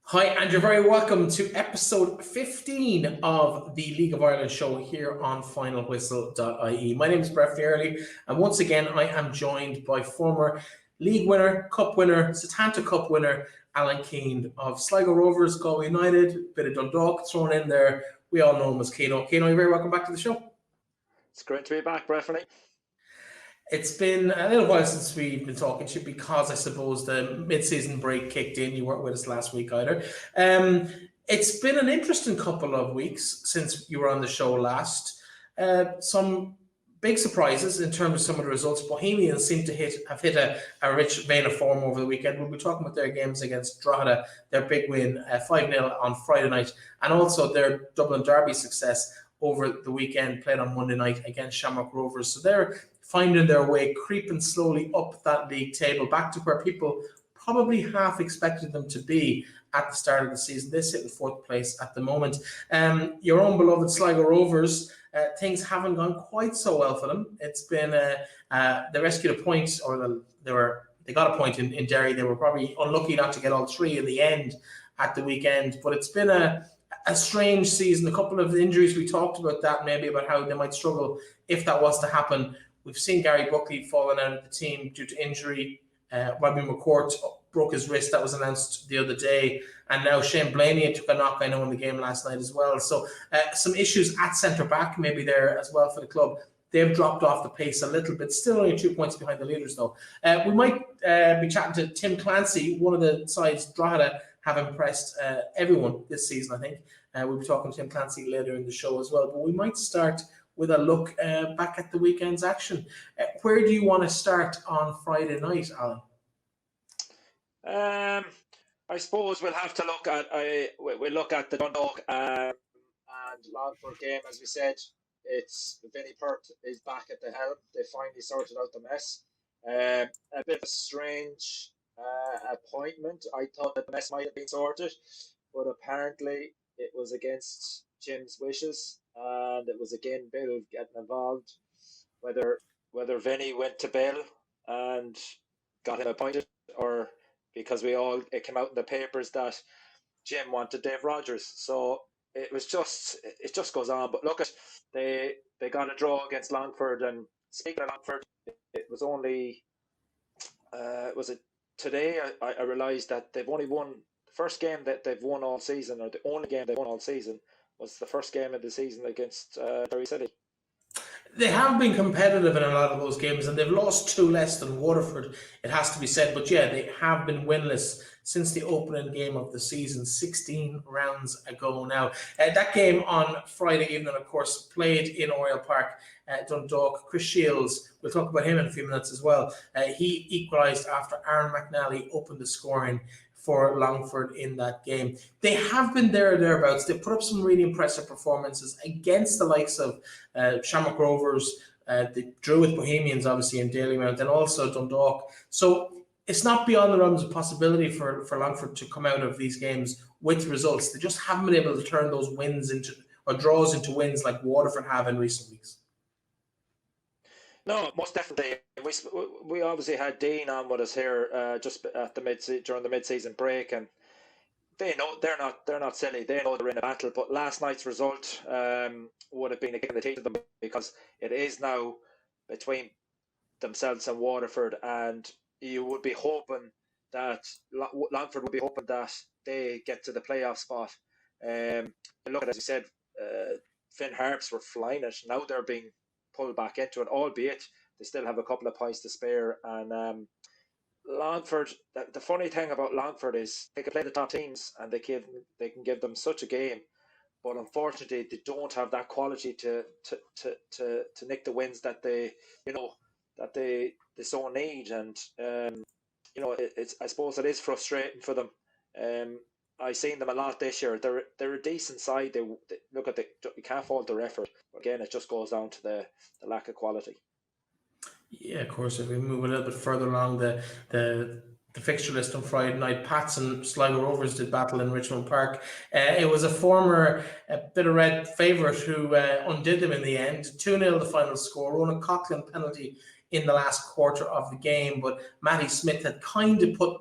Hi, and you're very welcome to episode 15 of the League of Ireland show here on finalwhistle.ie. My name is Breifne, and once again, I am joined by former league winner, cup winner, Setanta Cup winner, Alan Keane of Sligo Rovers, Galway United, bit of Dundalk thrown in there. We all know him as Keane. Keane, you're very welcome back to the show. It's great to be back, Breifne. It's been a little while since we've been talking to you because I suppose the mid-season break kicked in. You weren't with us last week either. It's been an interesting couple of weeks since you were on the show last. Some big surprises in terms of some of the results. Bohemians seem to have hit a rich vein of form over the weekend. We'll be talking about their games against Drogheda, their big win 5-0 on Friday night, and also their Dublin Derby success over the weekend, played on Monday night against Shamrock Rovers. So they're finding their way, creeping slowly up that league table, back to where people probably half expected them to be at the start of the season. They sit in fourth place at the moment. Your own beloved Sligo Rovers, things haven't gone quite so well for them. It's been they rescued a point, or they got a point in Derry. They were probably unlucky not to get all three in the end at the weekend, but it's been a strange season. A couple of injuries, we talked about that, maybe about how they might struggle if that was to happen. We've seen Gary Buckley falling out of the team due to injury. Robbie McCourt broke his wrist. That was announced the other day. And now Shane Blaney took a knock, I know, in the game last night as well. So some issues at centre-back maybe there as well for the club. They've dropped off the pace a little bit, still only 2 points behind the leaders, though. We might be chatting to Tim Clancy, one of the sides. Drogheda have impressed everyone this season, I think. We'll be talking to Tim Clancy later in the show as well. But we might start with a look back at the weekend's action. Where do you want to start on Friday night, Alan? I suppose we'll have to look at the Dundalk and Longford game. As we said, it's Vinny Perth is back at the helm. They finally sorted out the mess. A bit of a strange appointment. I thought that the mess might have been sorted, but apparently it was against Jim's wishes, and it was again Bill getting involved. Whether Vinny went to Bill and got him appointed, or because it came out in the papers that Jim wanted Dave Rogers. So it just goes on. But look, they got a draw against Longford, and speaking of Longford, it was only was it today I realised that they've only won the first game that they've won all season, or the only game they've won all season was the first game of the season against Derry City. They have been competitive in a lot of those games, and they've lost 2 less than Waterford, it has to be said. But yeah, they have been winless since the opening game of the season, 16 rounds ago now. That game on Friday evening, of course, played in Oriel Park, Dundalk. Chris Shiels, we'll talk about him in a few minutes as well. He equalised after Aaron McNally opened the scoring for Longford in that game. They have been there or thereabouts. They put up some really impressive performances against the likes of Shamrock Rovers. They drew with Bohemians, obviously, in Dalymount, and also Dundalk. So it's not beyond the realms of possibility for Longford to come out of these games with results. They just haven't been able to turn those wins or draws into wins like Waterford have in recent weeks. No, most definitely. We obviously had Dean on with us here just at during the mid-season break, and they know they're not silly. They know they're in a battle. But last night's result would have been a kick in the teeth to them, because it is now between themselves and Waterford, and you would be hoping that Longford would be hoping that they get to the playoff spot. Look at, as you said, Finn Harps were flying it. Now they're being pulled back into it, albeit they still have a couple of points to spare. And Longford, the funny thing about Longford is they can play the top teams and they can give them such a game, but unfortunately they don't have that quality to nick the wins that they so need. And I suppose it is frustrating for them. I've seen them a lot this year. They're a decent side. They look at you can't fault their effort. But again, it just goes down to the lack of quality. Yeah, of course. If we move a little bit further along the fixture list on Friday night, Pats and Sligo Rovers did battle in Richmond Park. It was a former bit of red favourite who undid them in the end. 2-0 the final score. Ronan Coughlin penalty in the last quarter of the game, but Matty Smith had kind of put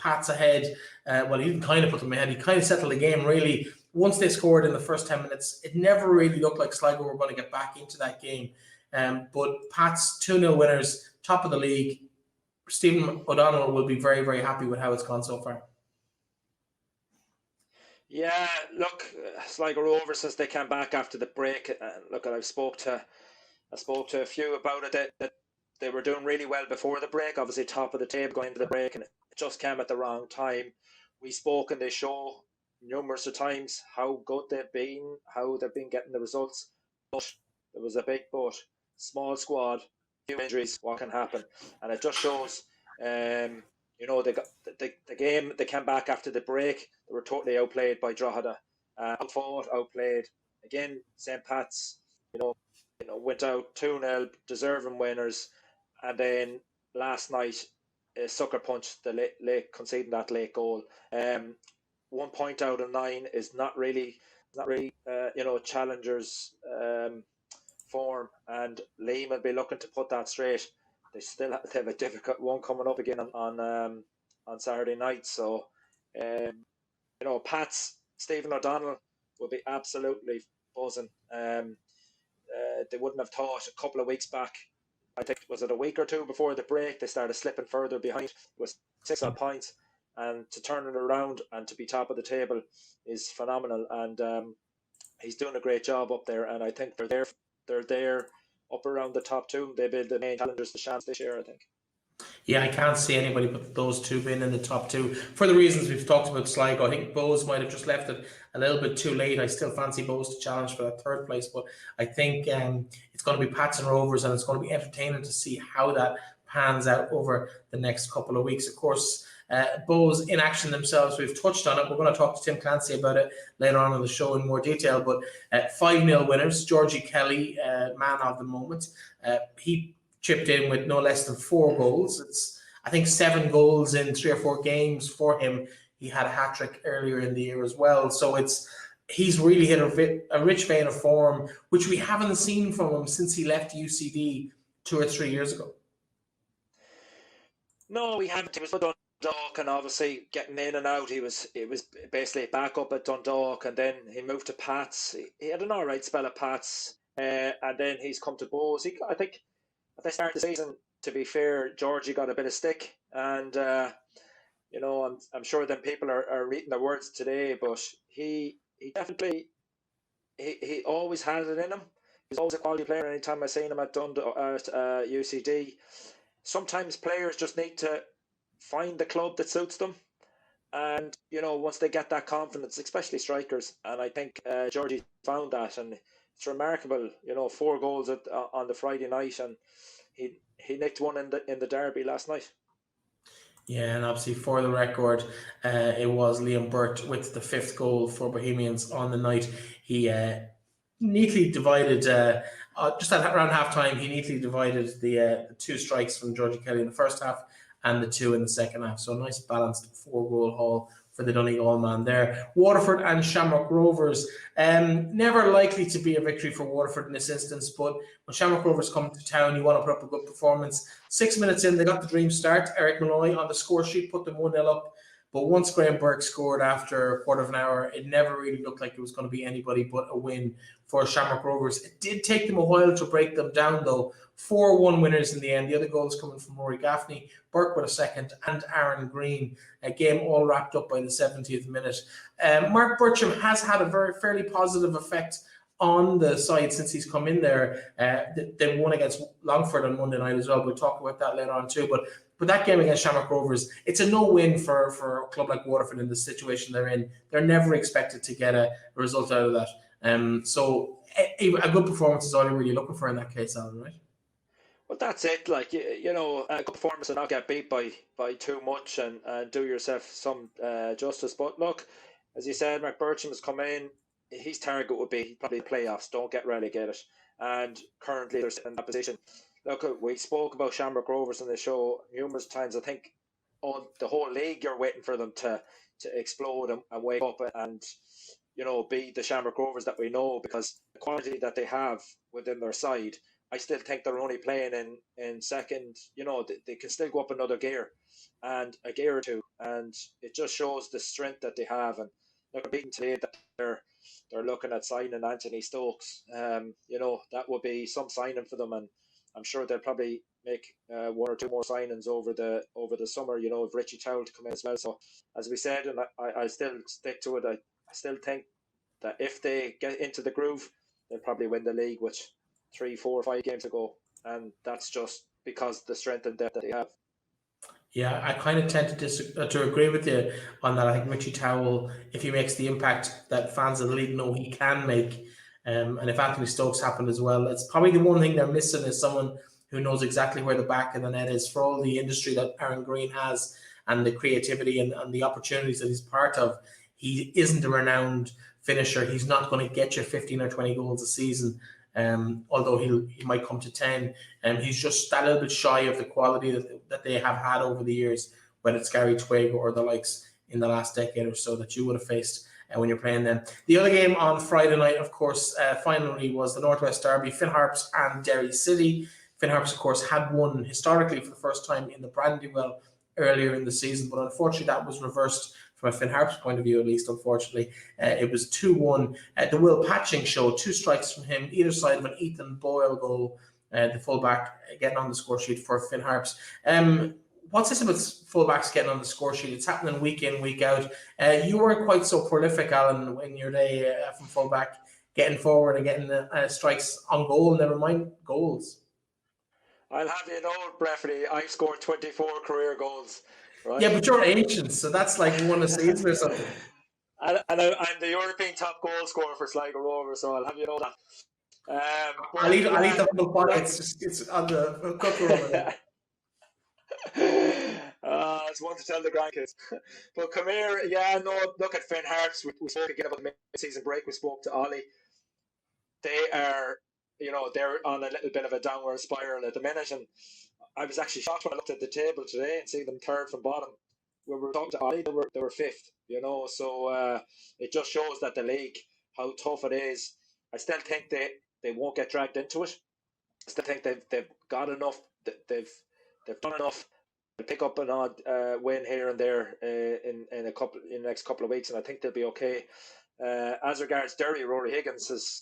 Pats ahead. Well, he didn't kind of put them ahead. He kind of settled the game, really. Once they scored in the first 10 minutes, it never really looked like Sligo were going to get back into that game. But Pats 2-0 winners, top of the league. Stephen O'Donnell will be very, very happy with how it's gone so far. Yeah, look, Sligo Rovers, since they came back after the break, look, I spoke to a few about it, that they were doing really well before the break, obviously top of the table going into the break, and it just came at the wrong time. We spoke in the show numerous of times how good they've been, how they've been getting the results, but there was a big but. Small squad, few injuries, what can happen? And it just shows, they got the game, they came back after the break, they were totally outplayed by Drogheda, outfought, outplayed. Again, St. Pat's, went out 2-0, deserving winners, and then last night, sucker punched the late conceding that late goal. 1 point out of 9 is not really, challengers' form, and Liam will be looking to put that straight. They have a difficult one coming up again on Saturday night. So, Pat's Stephen O'Donnell will be absolutely buzzing. They wouldn't have thought a couple of weeks back, I think, was it a week or two before the break, they started slipping further behind. It was 6 odd points, and to turn it around and to be top of the table is phenomenal. And he's doing a great job up there, and I think they're there up around the top two. They'll be the main challengers to Shams this year, I think. Yeah, I can't see anybody but those two being in the top two for the reasons we've talked about Sligo. I think Bohs might have just left it a little bit too late. I still fancy Bohs to challenge for that third place, but I think it's going to be Pats and Rovers, and it's going to be entertaining to see how that pans out over the next couple of weeks. Of course, Bohs in action themselves, we've touched on it. We're going to talk to Tim Clancy about it later on in the show in more detail, but 5-0 winners. Georgie Kelly, man of the moment. He chipped in with no less than 4 goals. It's, I think, 7 goals in 3 or 4 games for him. He had a hat-trick earlier in the year as well. So he's really hit a rich vein of form, which we haven't seen from him since he left UCD 2 or 3 years ago. No, we haven't. He was with Dundalk, and obviously getting in and out. He was basically back up at Dundalk, and then he moved to Pats. He had an all right spell at Pats, and then he's come to Bohs. I think at the start of the season, to be fair, Georgie got a bit of stick, and I'm sure that people are reading the words today, but he definitely he always had it in him. He's always a quality player. Anytime I've seen him at UCD, sometimes players just need to find the club that suits them, and once they get that confidence, especially strikers, and I think Georgie found that, and it's remarkable. 4 goals on the Friday night, and he nicked one in the derby last night. Yeah, and obviously for the record, it was Liam Burt with the 5th goal for Bohemians on the night. He neatly divided, just at around half time, he neatly divided the 2 strikes from Georgie Kelly in the first half and the 2 in the second half. So a nice balanced 4-goal haul for the Donegal man there. Waterford and Shamrock Rovers. Never likely to be a victory for Waterford in this instance, but when Shamrock Rovers come to town, you want to put up a good performance. 6 minutes in, they got the dream start. Eric Malloy on the score sheet put them 1-0 up. But once Graham Burke scored after a quarter of an hour, it never really looked like it was going to be anybody but a win for Shamrock Rovers. It did take them a while to break them down, though. 4-1 winners in the end. The other goals coming from Rory Gaffney, Burke with a second, and Aaron Green. A game all wrapped up by the 70th minute. Mark Burcham has had a fairly positive effect on the side since he's come in there. They won against Longford on Monday night as well. We'll talk about that later on too. But that game against Shamrock Rovers, it's a no-win for a club like Waterford in the situation they're in. They're never expected to get a result out of that. So a good performance is all you're really looking for in that case, Alan, right? Well, that's it. Like, a good performance and not get beat by too much, and do yourself some justice. But look, as you said, Mark Burcham has come in. His target would be probably playoffs. Don't get relegated. And currently they're in that position. Look, we spoke about Shamrock Rovers on the show numerous times. I think on the whole league, you're waiting for them to explode and wake up and be the Shamrock Rovers that we know, because the quality that they have within their side I still think they're only playing in second. They can still go up another gear, and a gear or two, and it just shows the strength that they have. And look, beating today that they're looking at signing Anthony Stokes. That would be some signing for them, and I'm sure they'll probably make one or two more signings over the summer. If Richie Towell to come in as well. So as we said, and I still stick to it. I still think that if they get into the groove, they'll probably win the league with 3, 4, 5 games to go, and that's just because the strength and depth that they have. Yeah, I kind of tend to agree with you on that. I think Richie Towell, if he makes the impact that fans of the league know he can make, and if Anthony Stokes happened as well, it's probably the one thing they're missing is someone who knows exactly where the back of the net is. For all the industry that Aaron Green has and the creativity and the opportunities that he's part of, he isn't a renowned finisher. He's not going to get you 15 or 20 goals a season. Although he might come to 10, he's just that little bit shy of the quality that they have had over the years, whether it's Gary Twigg or the likes in the last decade or so that you would have faced when you're playing them. The other game on Friday night, of course, finally was the Northwest Derby, Finn Harps and Derry City. Finn Harps, of course, had won historically for the first time in the Brandywell earlier in the season, but unfortunately that was reversed from a Finn Harps point of view, at least, unfortunately. It was 2-1. The Will Patching show, 2 strikes from him, either side of an Ethan Boyle goal, the fullback getting on the score sheet for Finn Harps. What's this about fullbacks getting on the score sheet? It's happening week in, week out. You weren't quite so prolific, Alan, in your day from fullback, getting forward and getting strikes on goal, never mind goals. I'll have you know, Breifne, I've scored 24 career goals. Right? Yeah, but you're ancient, so that's like one a season or something. And I'm the European top goal scorer for Sligo Rovers, so I'll have you know that. I'll eat the whole pot. It's on the cooker. It's one to tell the grandkids. But come here, look at Finn Harps. We spoke again about the mid-season break. We spoke to Ollie. They are, they're on a little bit of a downward spiral at the minute, and I was actually shocked when I looked at the table today and see them third from bottom. When we were talking to Ollie, they were fifth, so it just shows that the league, how tough it is. I still think they won't get dragged into it. I still think they've got enough, they've done enough to pick up an odd win here and there in the next couple of weeks, and I think they'll be okay. As regards Derry, Rory Higgins has,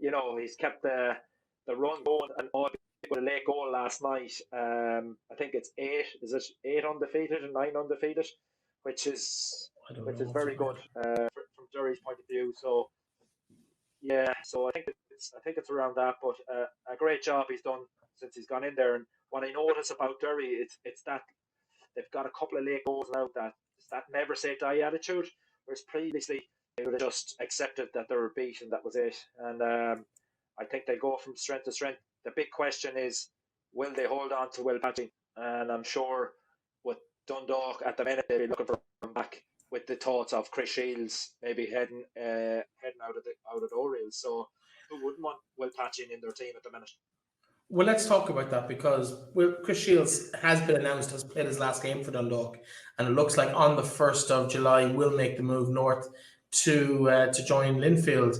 he's kept the run going, and with a late goal last night. I think it's 8. Is it 8 undefeated and 9 undefeated, which is very good from Derry's point of view. So so I think it's around that. But a great job he's done since he's gone in there. And what I notice about Derry, it's that they've got a couple of late goals now. It's that never say die attitude, whereas previously they would have just accepted that they were beat and that was it. And I think they go from strength to strength. The big question is, will they hold on to Will Patching? And I'm sure with Dundalk at the minute, they'll be looking for him back with the thoughts of Chris Shiels maybe heading out of the Orioles. So who wouldn't want Will Patching in their team at the minute? Well, let's talk about that because Chris Shiels has been announced has played his last game for Dundalk, and it looks like on the 1st of July will make the move north to join Linfield.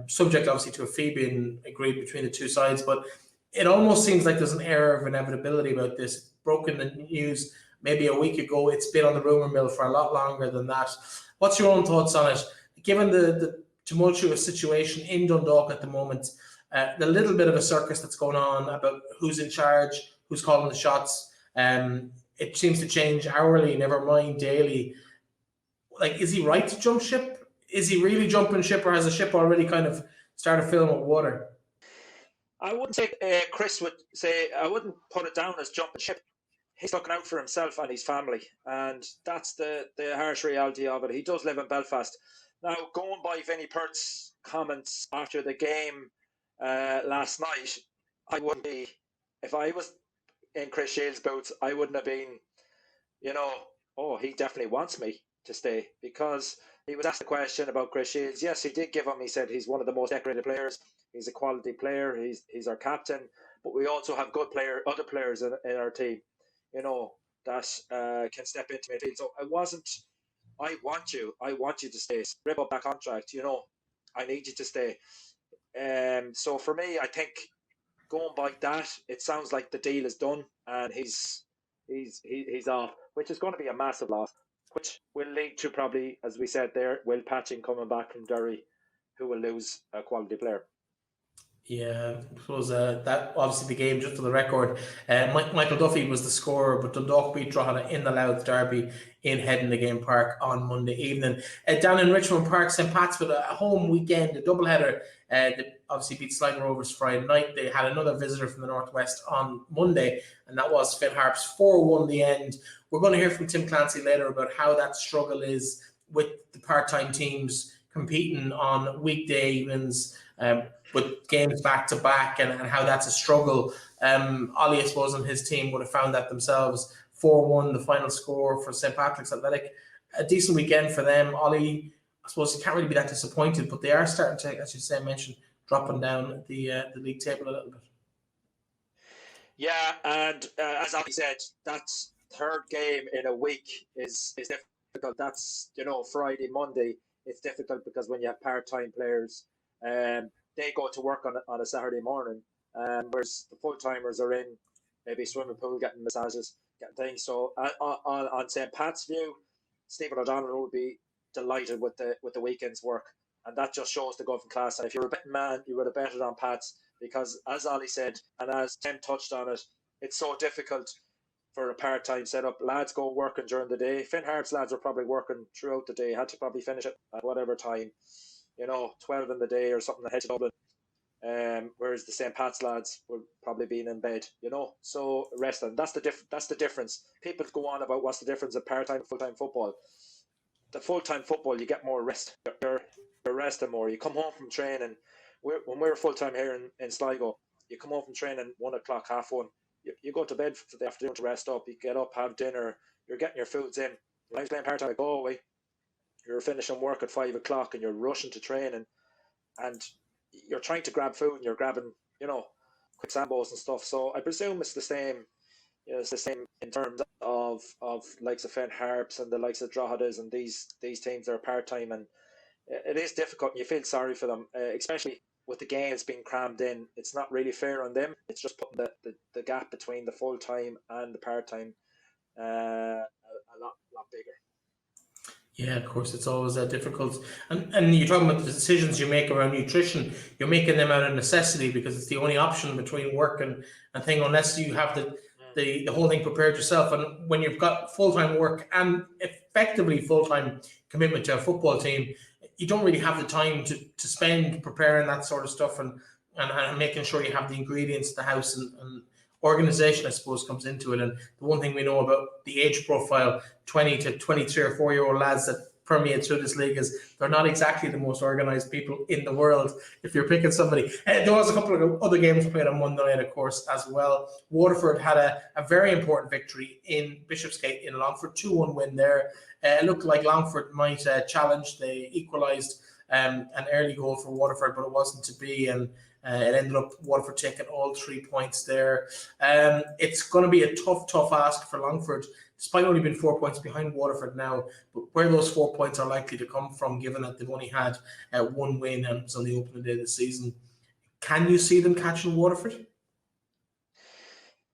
Subject obviously to a fee being agreed between the two sides, but it almost seems like there's an air of inevitability about this. Broken the news maybe a week ago. It's been on the rumour mill for a lot longer than that. What's your own thoughts on it? Given the tumultuous situation in Dundalk at the moment, the little bit of a circus that's going on about who's in charge, who's calling the shots, it seems to change hourly, never mind daily. Like, is he right to jump ship? Is he really jumping ship, or has the ship already kind of started filling with water? I wouldn't say Chris would say, I wouldn't put it down as jumping ship. He's looking out for himself and his family, and that's the harsh reality of it. He does live in Belfast. Now, going by Vinny Perth's comments after the game last night, I wouldn't be, if I was in Chris Shiels' boots, I wouldn't have been, he definitely wants me to stay, because he was asked a question about Chris Shiels. Yes, he did give him, he said he's one of the most decorated players. He's a quality player. He's our captain, but we also have other players in our team, that can step into midfield. So I want you to stay. Rip up that contract. I need you to stay. So for me, I think going by that, it sounds like the deal is done and he's off, which is going to be a massive loss, which will lead to probably, as we said there, Will Patching coming back from Derry, who will lose a quality player. Yeah, I suppose that obviously the game, just for the record, Michael Duffy was the scorer, but Dundalk beat Drogheda in the Louth Derby in Headingley Park on Monday evening. Down in Richmond Park, St. Pat's with a home weekend, a doubleheader. They obviously beat Sligo Rovers Friday night. They had another visitor from the Northwest on Monday, and that was Finn Harps, 4-1 the end. We're going to hear from Tim Clancy later about how that struggle is with the part-time teams competing on weekday evenings, with games back to back, and how that's a struggle. Ollie, I suppose, and his team would have found that themselves. 4-1, the final score for St. Patrick's Athletic. A decent weekend for them. Ollie, I suppose you can't really be that disappointed, but they are starting to, as you mentioned, dropping down the league table a little bit. Yeah, and as Ollie said, that's third game in a week is difficult. That's, Friday, Monday. It's difficult because when you have part-time players, they go to work on a Saturday morning, whereas the full-timers are in maybe swimming pool, getting massages, getting things. So on St. Pat's view, Stephen O'Donnell would be delighted with the weekend's work, and that just shows the golfing class. And if you're a betting man, you would have betted on Pat's, because as Ollie said, and as Tim touched on it, it's so difficult for a part-time setup. Lads go working during the day. Finn Harps lads are probably working throughout the day, had to probably finish it at whatever time, 12 in the day or something, ahead to Dublin. Whereas the St. Pat's lads would probably be in bed, so resting. That's the difference. People go on about what's the difference of part-time and full-time football. The full-time football, you get more rest. You're resting more. You come home from training. When we're full-time here in Sligo, you come home from training 1 o'clock, 1:30. You go to bed for the afternoon to rest up. You get up, have dinner. You're getting your foods in. When I was playing part-time at Galway, you're finishing work at 5 o'clock and you're rushing to training, and you're trying to grab food and you're grabbing, quick sambos and stuff. So I presume it's the same. It's the same in terms of likes of Finn Harps and the likes of Droghedas, and these teams are part-time, and it is difficult. And you feel sorry for them, especially with the games being crammed in. It's not really fair on them. It's just putting the gap between the full-time and the part-time a lot bigger. Yeah, of course, it's always difficult. And you're talking about the decisions you make around nutrition. You're making them out of necessity because it's the only option between work and thing, unless you have the whole thing prepared yourself. And when you've got full-time work and effectively full-time commitment to a football team, you don't really have the time to spend preparing that sort of stuff and making sure you have the ingredients in the house, and organization, I suppose, comes into it. And the one thing we know about the age profile, 20 to 23 or 4-year-old lads that permeate through this league, is they're not exactly the most organized people in the world if you're picking somebody. There was a couple of other games played on Monday night, of course, as well. Waterford had a very important victory in Bishopsgate in Longford, 2-1 win there. It looked like Longford might challenge. They equalised an early goal for Waterford, but it wasn't to be, and it ended up Waterford taking all 3 points there. It's going to be a tough ask for Longford, despite only being 4 points behind Waterford now. But where those 4 points are likely to come from, given that they've only had one win and it was on the opening day of the season, can you see them catching Waterford?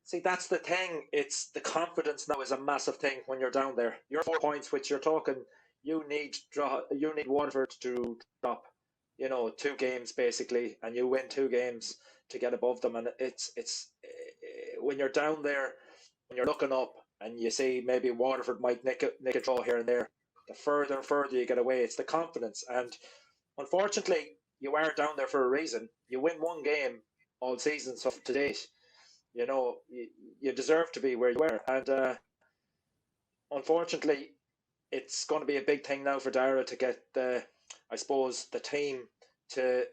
See, that's the thing. It's the confidence now is a massive thing when you're down there. You're 4 points, which you're talking. You need Waterford to drop, 2 games basically, and you win 2 games to get above them. And it's when you're down there, when you're looking up and you see maybe Waterford might nick a draw here and there, the further and further you get away, it's the confidence. And unfortunately, you are down there for a reason. You win 1 game all season so to date. You deserve to be where you were. And unfortunately, it's going to be a big thing now for Dara to get the team to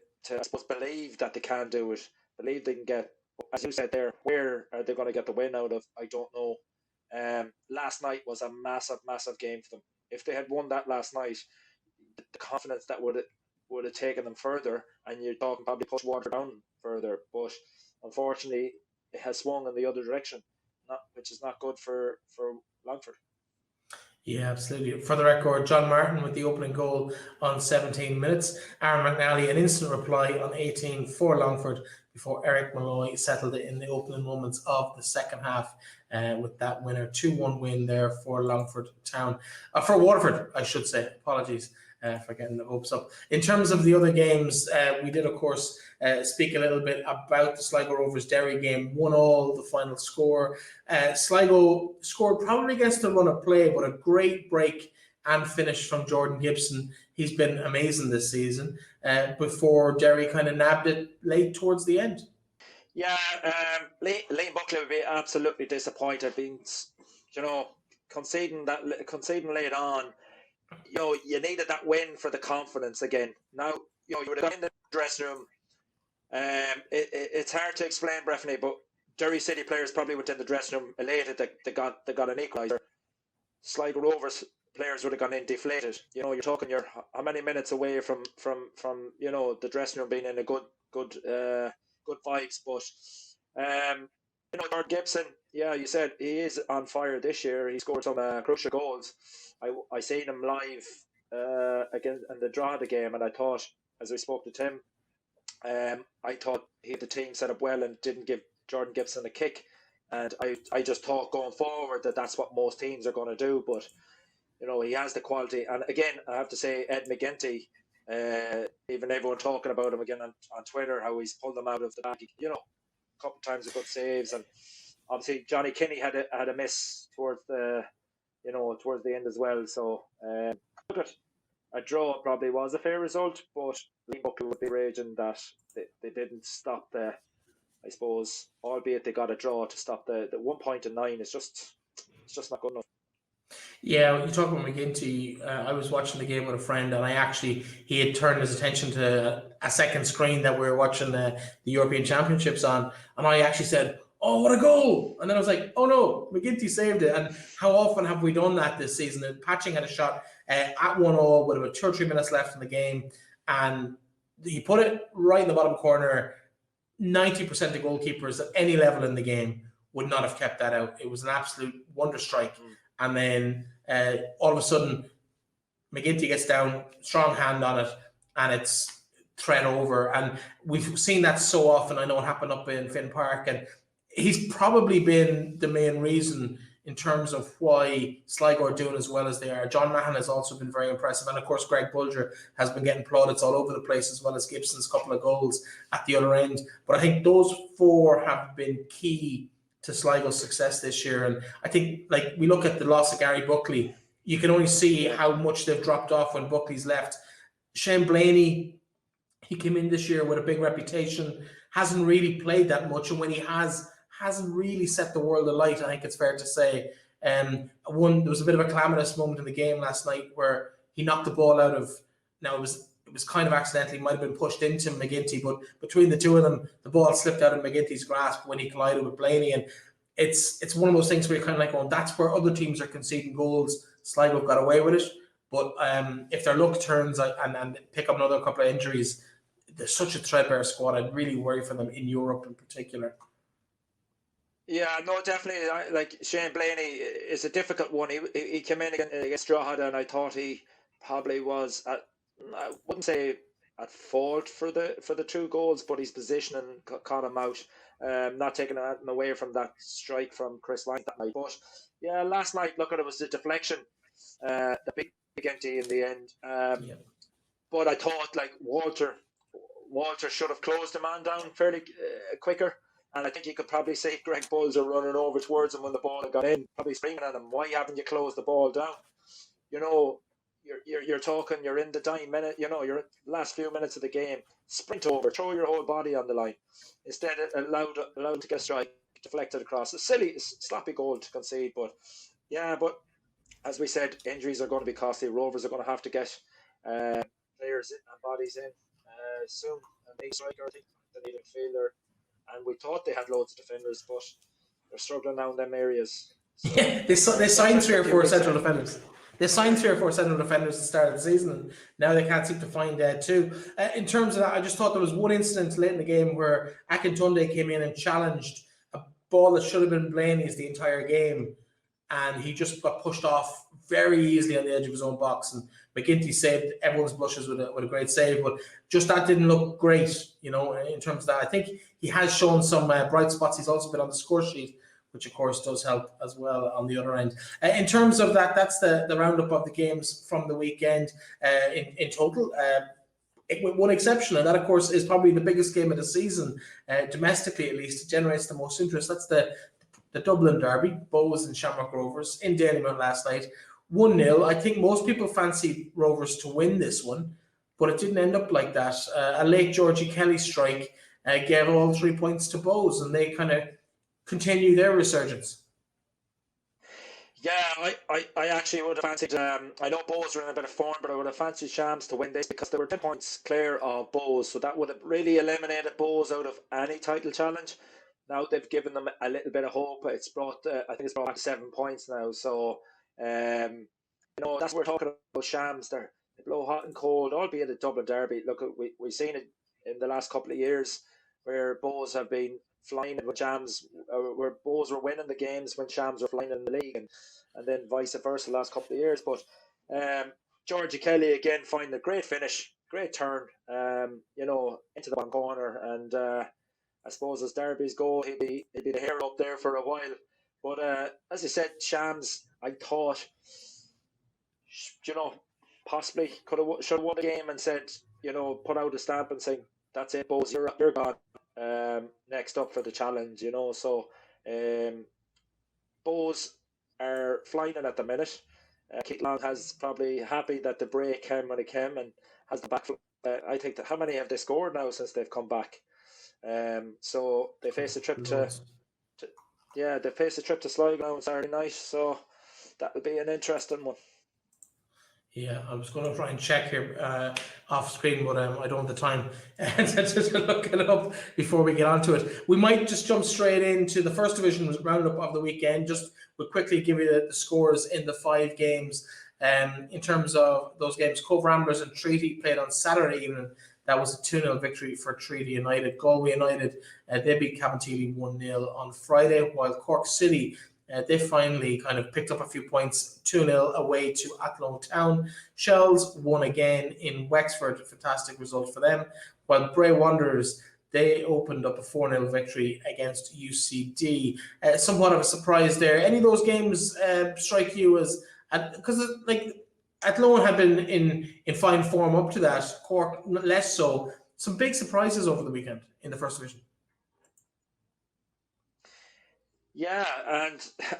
believe that they can do it, believe they can get, as you said there, where are they going to get the win out of? I don't know. Last night was a massive game for them. If they had won that last night, the confidence that would have taken them further, and you're talking probably push Water down further. But unfortunately, it has swung in the other direction, which is not good for Longford. Yeah, absolutely. For the record, John Martin with the opening goal on 17 minutes. Aaron McNally, an instant reply on 18 for Longford before Eric Malloy settled it in the opening moments of the second half with that winner. 2-1 win there for Longford Town. For Waterford, I should say. Apologies for getting the hopes up. In terms of the other games, we did, of course, speak a little bit about the Sligo Rovers Derry game. 1-1, the final score. Sligo scored probably against the run of play, but a great break and finish from Jordan Gibson. He's been amazing this season before Derry kind of nabbed it late towards the end. Yeah, Liam Buckley would be absolutely disappointed. Being, conceding late on. You needed that win for the confidence again. Now, you would have gone in the dressing room. It's hard to explain, Breifne, but Derry City players probably went in the dressing room elated that they got an equaliser. Sligo Rovers players would have gone in deflated. You're talking how many minutes away from the dressing room being in a good vibes. But Jordan Gibson, yeah, you said he is on fire this year. He scored some crucial goals. I seen him live again in the Drogheda game, and I thought, as we spoke to Tim, I thought he had the team set up well and didn't give Jordan Gibson a kick. And I just thought going forward that that's what most teams are going to do. But he has the quality. And again, I have to say, Ed McGinty, even everyone talking about him again on Twitter, how he's pulled them out of the back. A couple of times of good saves, and obviously Johnny Kinney had a miss towards the end as well. So a draw probably was a fair result, but Liam Buckley would be raging that they didn't stop I suppose, albeit they got a draw to stop the 1 point in 9. It's just not good enough. Yeah, you talk about McGinty. I was watching the game with a friend, and he had turned his attention to a second screen that we were watching the European Championships on, and I actually said, "Oh, what a goal!" And then I was like, "Oh no, McGinty saved it." And how often have we done that this season? And Patching had a shot at 1-0 with about 2 or 3 minutes left in the game, and he put it right in the bottom corner. 90% of goalkeepers at any level in the game would not have kept that out. It was an absolute wonder strike. And then all of a sudden, McGinty gets down, strong hand on it, and it's thread over. And we've seen that so often. I know it happened up in Finn Park, and he's probably been the main reason in terms of why Sligo are doing as well as they are. John Mahon has also been very impressive. And of course, Greg Bulger has been getting plaudits all over the place, as well as Gibson's couple of goals at the other end. But I think those four have been key to Sligo's success this year. And I think, like, we look at the loss of Gary Buckley, you can only see how much they've dropped off when Buckley's left. Shane Blaney, he came in this year with a big reputation, hasn't really played that much, and when he hasn't really set the world alight, I think it's fair to say. There was a bit of a calamitous moment in the game last night where he knocked the ball out of, now it was kind of accidentally, might have been pushed into McGinty, but between the two of them, the ball slipped out of McGinty's grasp when he collided with Blaney. And it's one of those things where you're kind of like, oh, that's where other teams are conceding goals. Sligo got away with it. But if their luck turns and pick up another couple of injuries, there's such a threadbare squad. I'd really worry for them in Europe in particular. Yeah, no, definitely. Like Shane Blaney is a difficult one. He came in against Drogheda, and I thought he probably was I wouldn't say at fault for the 2 goals, but his positioning caught him out. Not taking anything away from that strike from Chris Lang that night. But yeah, last night, look at it, was the deflection, the big empty in the end. But I thought, like, Walter should have closed the man down fairly quicker. And I think you could probably see Greg Bulger running over towards him when the ball had gone in, probably screaming at him, "Why haven't you closed the ball down?" You're talking, you're in the dying minute, you're in the last few minutes of the game. Sprint over, throw your whole body on the line. Instead, allowed to get a strike, deflected across. A silly, sloppy goal to concede, but as we said, injuries are going to be costly. Rovers are going to have to get players and bodies in soon. A big striker, I think they need a fielder. And we thought they had loads of defenders, but they're struggling now in them areas. So, yeah, they signed 3 or 4 central defenders. They signed 3 or 4 central defenders at the start of the season, and now they can't seem to find 2. In terms of that, I just thought there was one incident late in the game where Akintunde came in and challenged a ball that should have been Blaney's the entire game, and he just got pushed off very easily on the edge of his own box, and McGinty saved everyone's blushes with a great save, but just that didn't look great, in terms of that. I think he has shown some bright spots. He's also been on the score sheet, which of course does help as well on the other end. In terms of that, that's the roundup of the games from the weekend in total. With one exception, and that of course is probably the biggest game of the season, domestically at least. It generates the most interest. That's the Dublin Derby, Bohs and Shamrock Rovers in Dalymount last night. 1-0. I think most people fancied Rovers to win this one, but it didn't end up like that. A late Georgie Kelly strike gave all 3 points to Bohs, and they kind of continue their resurgence. Yeah, I actually would have fancied, I know Bohs are in a bit of form, but I would have fancied Shams to win this because they were 10 points clear of Bohs, so that would have really eliminated Bohs out of any title challenge. Now they've given them a little bit of hope. I think it's brought back 7 points now, so that's what we're talking about. Shams, they blow hot and cold, albeit a Dublin Derby. Look, we've seen it in the last couple of years where Bohs have been flying with Shams, where Bohs were winning the games when Shams were flying in the league, and then vice versa the last couple of years. But Georgie Kelly again finding a great finish, great turn, into the one corner, and I suppose as Derby's goal, he'd be the hero up there for a while. But as I said, Shams, I thought, possibly should have won the game and said, put out a stamp and saying, that's it, Bohs, you're gone. Next up for the challenge, So Bohs are flying in at the minute. Keane Long has probably happy that the break came when it came and has the back. I think how many have they scored now since they've come back? So they face a trip to Sligo on Saturday night. So that will be an interesting one. Yeah, I was going to try and check here off screen, but I don't have the time to look it up before we get onto it. We might just jump straight into the First Division roundup of the weekend. We'll quickly give you the scores in the 5 games. In terms of those games, Cove Ramblers and Treaty played on Saturday evening. That was a 2-0 victory for Treaty United. Galway United, they beat Cabinteely 1-0 on Friday, while Cork City, they finally kind of picked up a few points, 2-0 away to Athlone Town. Shells won again in Wexford, fantastic result for them, while Bray Wanderers, they opened up a 4-0 victory against UCD. Somewhat of a surprise there. Any of those games strike you as, because Athlone had been in fine form up to that, Cork less so. Some big surprises over the weekend in the First Division. Yeah, and I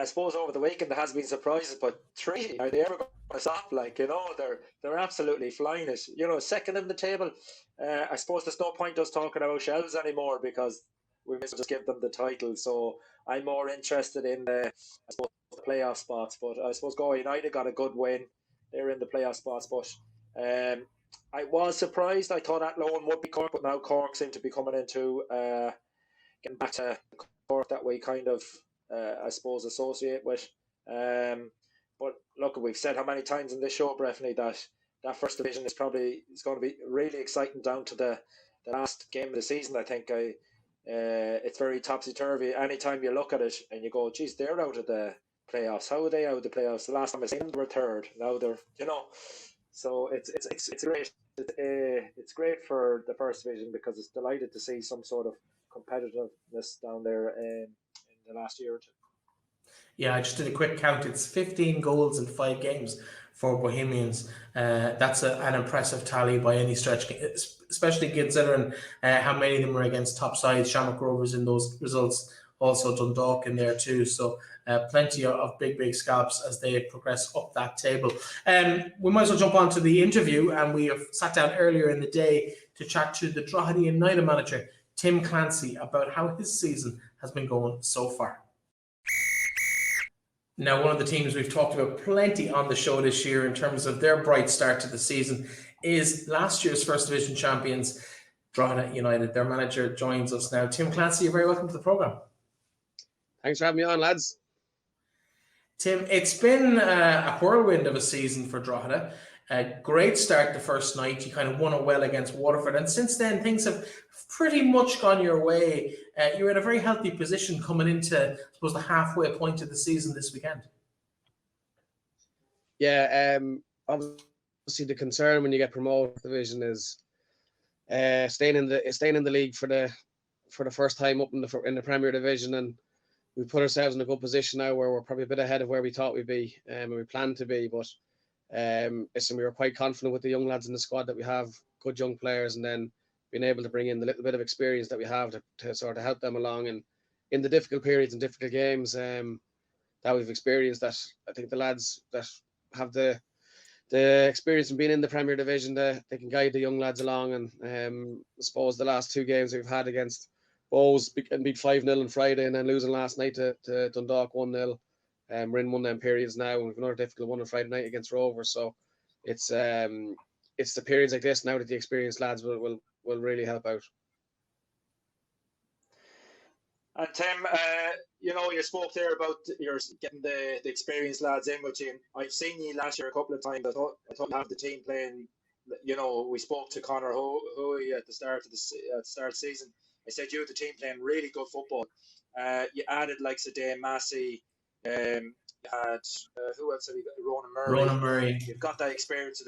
suppose over the weekend there has been surprises, but Treaty, are they ever going to stop? They're absolutely flying it. Second in the table. I suppose there's no point us talking about Shells anymore because we might just give them the title. So I'm more interested in the playoff spots. But I suppose Galway United got a good win. They're in the playoff spots, but I was surprised. I thought Athlone would be Cork, but now Cork seem to be coming into getting back to Cork that we kind of, I suppose, associate with. But look, we've said how many times in this show, Breifne, that First Division is going to be really exciting down to the last game of the season. I think it's very topsy-turvy. Anytime you look at it and you go, geez, they're out of the playoffs. How are they out of the playoffs? The last time I seen them, they were third. Now they're, So it's great. It's great for the First Division because it's delighted to see some sort of competitiveness down there in the last year or two. Yeah, I just did a quick count. It's 15 goals in 5 games for Bohemians. That's an impressive tally by any stretch, especially considering how many of them were against top sides. Shamrock Rovers in those results, also Dundalk in there too. So plenty of big scalps as they progress up that table. We might as well jump on to the interview, and we have sat down earlier in the day to chat to the Drogheda United manager, Tim Clancy, about how his season has been going so far. Now, one of the teams we've talked about plenty on the show this year in terms of their bright start to the season is last year's First Division champions, Drogheda United. Their manager joins us now. Tim Clancy, you're very welcome to the programme. Thanks for having me on, lads. Tim, it's been a whirlwind of a season for Drogheda. A great start the first night. You kind of won it well against Waterford. And since then, things have pretty much gone your way. You're in a very healthy position coming into, I suppose, the halfway point of the season this weekend. Yeah, obviously the concern when you get promoted division is staying in the league for the first time up in the Premier Division, and we put ourselves in a good position now where we're probably a bit ahead of where we thought we'd be and we planned to be. But listen, we were quite confident with the young lads in the squad that we have, good young players, and then being able to bring in the little bit of experience that we have to sort of help them along and in the difficult periods and difficult games that we've experienced. That I think the lads that have the experience in being in the Premier Division, they can guide the young lads along. And I suppose the last two games we've had against Bows and beat 5-0 on Friday and then losing last night to Dundalk 1-0. We're in one of them periods now, and we've another difficult one on Friday night against Rovers. So it's the periods like this now that the experienced lads will really help out. And Tim, you spoke there about your getting the experienced lads in with you. And I've seen you last year a couple of times. I thought you have the team playing. We spoke to Conor Hoey at the start of the season. I said you had the team playing really good football. You added like Dane Massey. You had who else have you got? Ronan Murray. You've got that experience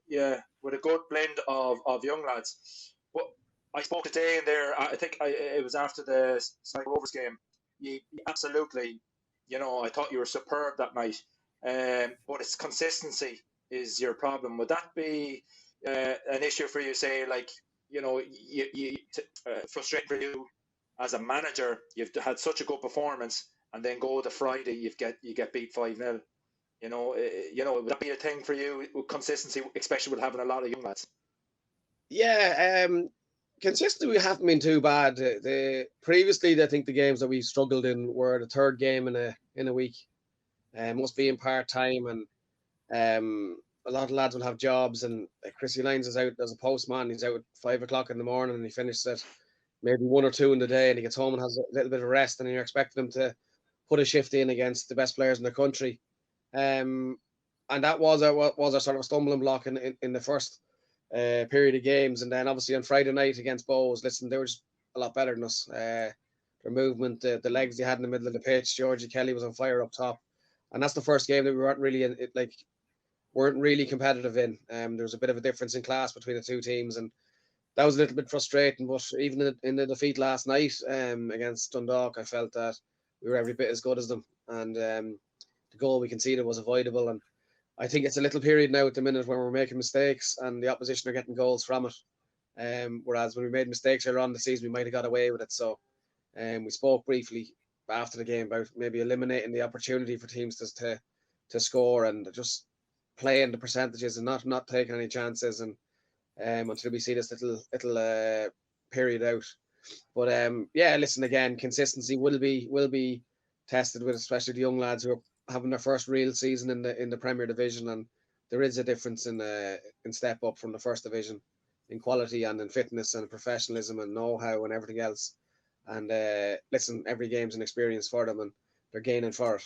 with a good blend of young lads. But I spoke to Dane there. I think it was after the Sligo Rovers game. You absolutely, I thought you were superb that night. But it's consistency is your problem. Would that be an issue for you? Say, like, frustrating for you as a manager. You've had such a good performance, and then go to Friday, you get beat 5-0. Would that be a thing for you with consistency, especially with having a lot of young lads? Yeah, consistently we haven't been too bad. Previously, I think the games that we struggled in were the third game in a week. Must be in part time, and a lot of lads will have jobs. And Chrissy Lyons is out as a postman. He's out at 5 o'clock in the morning, and he finishes at maybe 1 or 2 in the day, and he gets home and has a little bit of rest. And you're expecting him to put a shift in against the best players in the country. And that was a sort of a stumbling block in the first period of games. And then obviously on Friday night against Bows, listen, they were just a lot better than us. Their movement, the legs they had in the middle of the pitch, Georgie Kelly was on fire up top. And that's the first game that we weren't really competitive in. There was a bit of a difference in class between the two teams, and that was a little bit frustrating. But even in the defeat last night against Dundalk, I felt that we were every bit as good as them. And the goal we conceded was avoidable. And I think it's a little period now at the minute when we're making mistakes and the opposition are getting goals from it. Whereas when we made mistakes earlier on in the season, we might have got away with it. So we spoke briefly after the game about maybe eliminating the opportunity for teams to score and just playing the percentages and not taking any chances and until we see this little period out. But listen, again, consistency will be tested with especially the young lads who are having their first real season in the Premier Division, and there is a difference in step up from the first division in quality and in fitness and professionalism and know-how and everything else. And listen, every game's an experience for them, and they're gaining for it.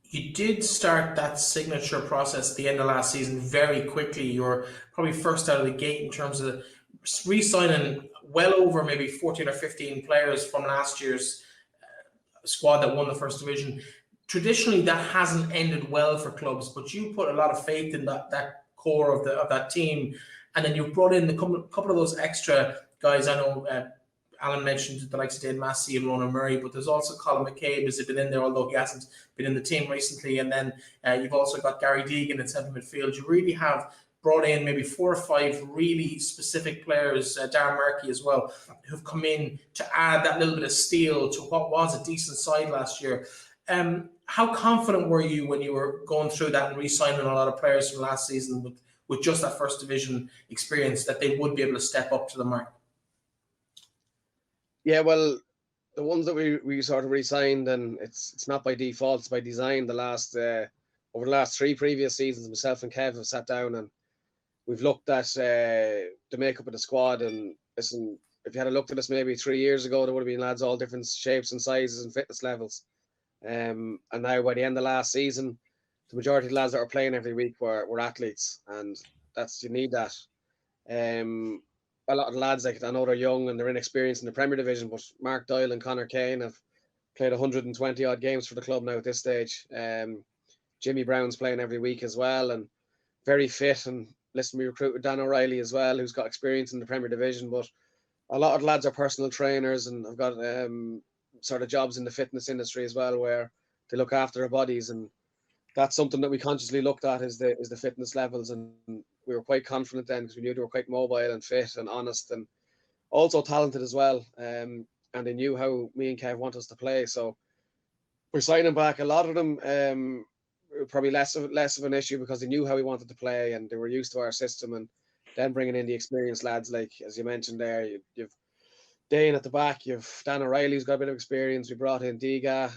You did start that signature process at the end of last season very quickly. You were probably first out of the gate in terms of re-signing well over maybe 14 or 15 players from last year's squad that won the first division. Traditionally, that hasn't ended well for clubs, but you put a lot of faith in that core of that team, and then you brought in a couple of those extra guys. I know Alan mentioned the likes of Dane Massey and Ronan Murray, but there's also Colin McCabe has been in there, although he hasn't been in the team recently. And then you've also got Gary Deegan in centre midfield. You really have brought in maybe 4 or 5 really specific players, Darren Murphy as well, who've come in to add that little bit of steel to what was a decent side last year. How confident were you when you were going through that and re-signing a lot of players from last season with just that first division experience that they would be able to step up to the mark? Yeah, well, the ones that we sort of re-signed, and it's not by default, it's by design. Over the last 3 previous seasons, myself and Kev have sat down and we've looked at the makeup of the squad. And listen, if you had looked at us maybe 3 years ago, there would have been lads all different shapes and sizes and fitness levels. And now by the end of last season, the majority of the lads that are playing every week were athletes, and you need that. A lot of the lads, like, I know they're young and they're inexperienced in the Premier Division, but Mark Doyle and Conor Keane have played 120 odd games for the club now at this stage. Jimmy Brown's playing every week as well, and very fit. And listen, we recruited Dan O'Reilly as well, who's got experience in the Premier Division. But a lot of the lads are personal trainers and have got sort of jobs in the fitness industry as well, where they look after their bodies. And that's something that we consciously looked at is the fitness levels. And we were quite confident then because we knew they were quite mobile and fit and honest and also talented as well. And they knew how me and Kev want us to play. So we're signing back a lot of them. Probably less of an issue because they knew how we wanted to play and they were used to our system. And then bringing in the experienced lads, like as you mentioned there, you've Dane at the back, you've Dan O'Reilly who's got a bit of experience. We brought in Diga,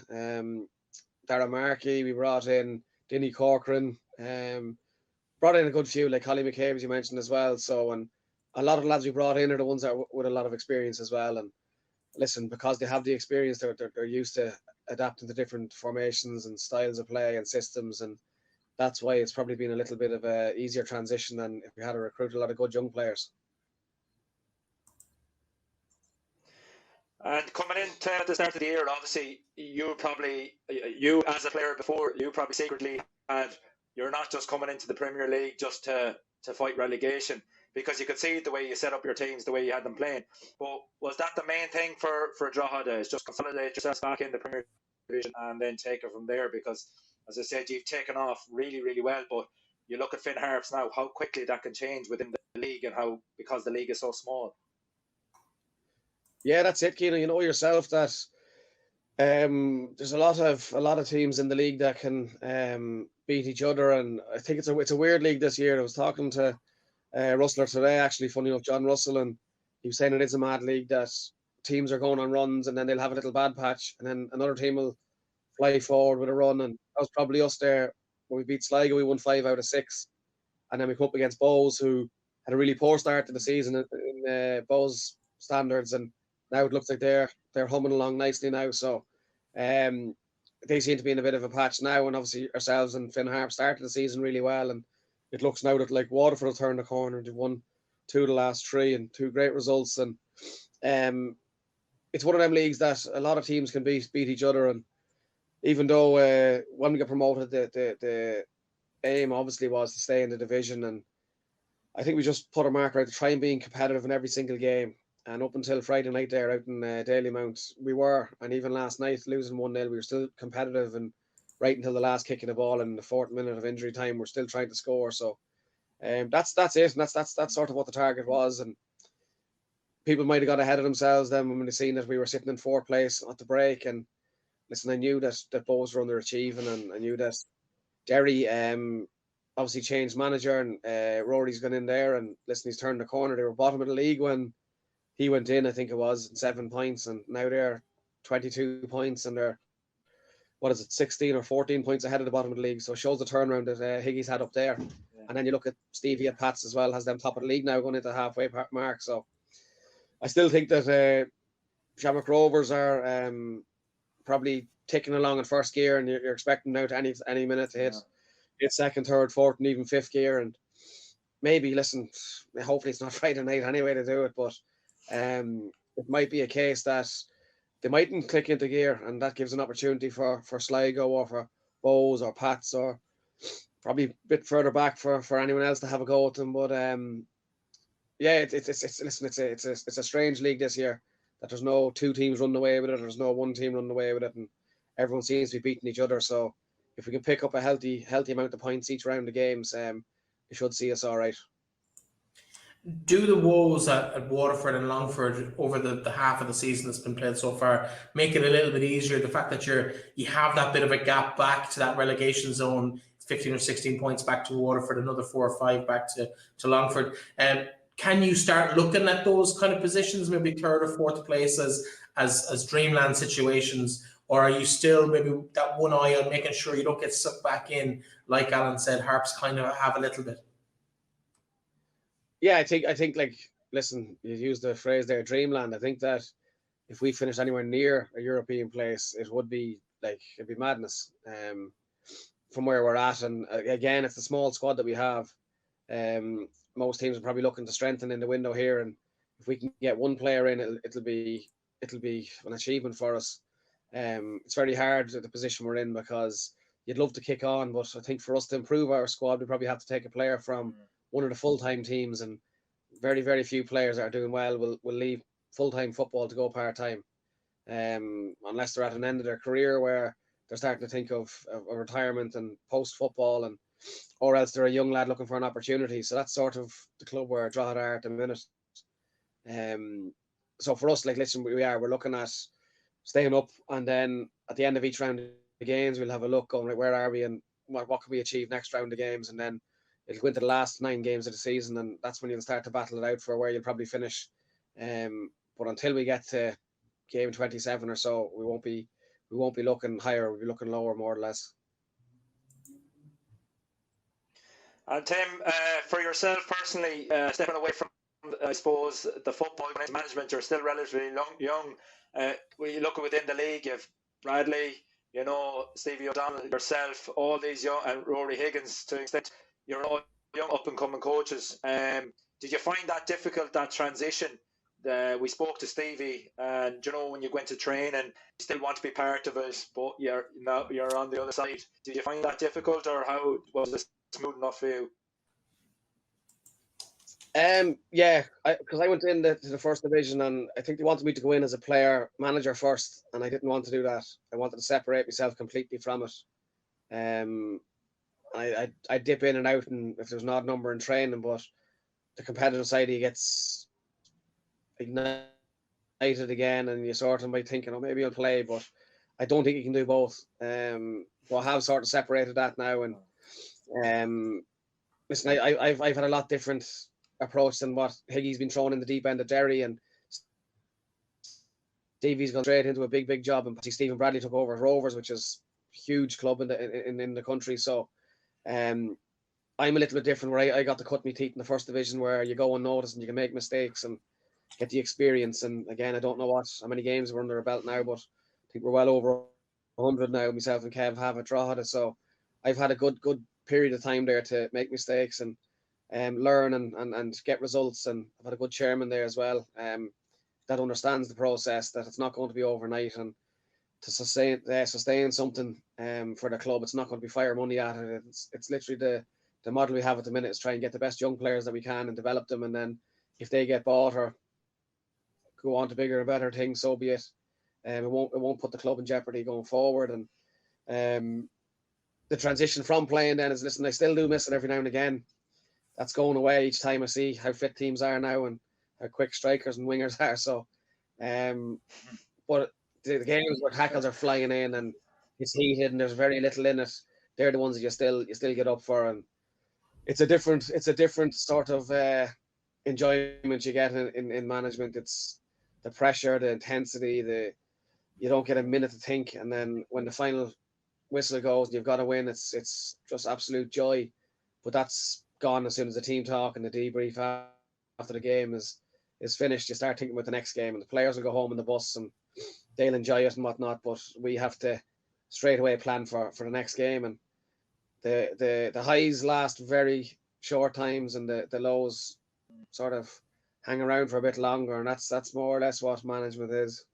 Dara Markey, we brought in Dinny Corcoran, brought in a good few like Holly McCabe as you mentioned as well. So and a lot of the lads we brought in are the ones that with a lot of experience as well. And listen, because they have the experience, they're used to adapting to different formations and styles of play and systems, and that's why it's probably been a little bit of a easier transition than if we had to recruit a lot of good young players. And coming into the start of the year, obviously, you as a player before, you probably secretly had, you're not just coming into the Premier League just to fight relegation, because you could see the way you set up your teams, the way you had them playing. But was that the main thing for Drogheda, is just consolidate yourselves back in the Premier Division and then take it from there? Because, as I said, you've taken off really, really well, but you look at Finn Harps now, how quickly that can change within the league and how, because the league is so small. Yeah, that's it, Keane. You know yourself that there's a lot of teams in the league that can beat each other, and I think it's a weird league this year. I was talking to Russell today, actually, funny enough, John Russell, and he was saying it is a mad league that teams are going on runs and then they'll have a little bad patch and then another team will fly forward with a run. And that was probably us there when we beat Sligo. We won 5 out of 6, and then we come up against Bows, who had a really poor start to the season in Bows standards, and now it looks like they're humming along nicely now. So they seem to be in a bit of a patch now, and obviously ourselves and Finn Harp started the season really well, and it looks now that like Waterford will turn the corner. They've won 2 of the last 3 and 2 great results, and it's one of them leagues that a lot of teams can beat each other. And even though when we got promoted, the aim obviously was to stay in the division, and I think we just put a marker out to try and being competitive in every single game. And up until Friday night there out in Dalymount, we were. And even last night, losing 1-0, we were still competitive. And right until the last kick of the ball in the 4th minute of injury time, we're still trying to score. So that's it. And that's sort of what the target was. And people might have got ahead of themselves then when they seen that we were sitting in 4th place at the break. And listen, I knew that Bows were underachieving, and I knew that Derry obviously changed manager, and Rory's gone in there. And listen, he's turned the corner. They were bottom of the league when he went in, I think it was, 7 points, and now they're 22 points, and they're, 16 or 14 points ahead of the bottom of the league. So it shows the turnaround that Higgy's had up there. Yeah. And then you look at Stevie at Pats as well, has them top of the league now, going into the halfway mark. So I still think that Shamrock Rovers are probably ticking along in first gear, and you're expecting now to any minute to hit 2nd, 3rd, 4th, and even 5th gear. And maybe, listen, hopefully it's not Friday night anyway to do it, but it might be a case that they mightn't click into gear, and that gives an opportunity for Sligo or for Bows or Pats, or probably a bit further back for anyone else to have a go at them. But yeah, it's a strange league this year, that there's no 2 teams running away with it, there's no 1 team running away with it, and everyone seems to be beating each other. So if we can pick up a healthy amount of points each round of games, you should see us all right. Do the woes at Waterford and Longford over the half of the season that's been played so far make it a little bit easier? The fact that you have that bit of a gap back to that relegation zone, 15 or 16 points back to Waterford, another 4 or 5 back to Longford. Can you start looking at those kind of positions, maybe 3rd or 4th place as dreamland situations, or are you still maybe that one eye on making sure you don't get sucked back in, like Alan said, Harps kind of have a little bit? Yeah, I think like, listen, you used the phrase there, dreamland. I think that if we finished anywhere near a European place, it'd be madness from where we're at. And again, it's a small squad that we have. Most teams are probably looking to strengthen in the window here, and if we can get 1 player in, it'll be an achievement for us. It's very hard at the position we're in because you'd love to kick on. But I think for us to improve our squad, we probably have to take a player from one of the full-time teams, and very, very few players that are doing well will leave full-time football to go part-time, unless they're at an end of their career where they're starting to think of retirement and post-football, or else they're a young lad looking for an opportunity. So that's sort of the club where Drogheda are at the minute. So for us, like, listen, we're looking at staying up, and then at the end of each round of the games, we'll have a look going, right, where are we and what can we achieve next round of games, and then it'll go into the last 9 games of the season, and that's when you'll start to battle it out for where you'll probably finish. But until we get to game 27 or so, we won't be looking higher. We'll be looking lower, more or less. And Tim, for yourself personally, stepping away from, I suppose, the football management, you're still relatively young. When you look within the league, you've Bradley, Stevie O'Donnell, yourself, all these young, and Rory Higgins, to an extent, you're all young up-and-coming coaches. Did you find that difficult, that transition? We spoke to Stevie, and when you went to train and you still want to be part of it, but you're on the other side. Did you find that difficult, or how was it smooth enough for you? Yeah, because I went into the first division, and I think they wanted me to go in as a player manager first, and I didn't want to do that. I wanted to separate myself completely from it. I dip in and out, and if there's an odd number in training, but the competitive side, he gets ignited again, and you sort of might think, maybe I'll play, but I don't think you can do both. But I have sort of separated that now, and listen, I've had a lot different approach than what Higgy's been thrown in the deep end of Derry, and Stevie's gone straight into a big job, and Stephen Bradley took over at Rovers, which is a huge club in the country. So I'm a little bit different, where I got to cut my teeth in the first division, where you go unnoticed and you can make mistakes and get the experience. And again, I don't know how many games we're under our belt now, but I think we're well over 100 now, myself and Kev have at Drogheda. So I've had a good period of time there to make mistakes and learn and get results. And I've had a good chairman there as well, that understands the process, that it's not going to be overnight, and to sustain something for the club, it's not going to be fire money at it. It's literally the model we have at the minute is try and get the best young players that we can and develop them, and then if they get bought or go on to bigger and better things, so be it. It won't put the club in jeopardy going forward. And the transition from playing then is, listen, I still do miss it every now and again. That's going away each time I see how fit teams are now and how quick strikers and wingers are. So, but the games where tackles are flying in and it's heated and there's very little in it, they're the ones that you still get up for. And it's a different sort of enjoyment you get in management. It's the pressure, the intensity, you don't get a minute to think, and then when the final whistle goes and you've got to win, it's just absolute joy. But that's gone as soon as the team talk and the debrief after the game is finished. You start thinking about the next game, and the players will go home in the bus and they'll enjoy it and whatnot, but we have to straight away plan for the next game. And the highs last very short times, and the lows sort of hang around for a bit longer, and that's more or less what management is.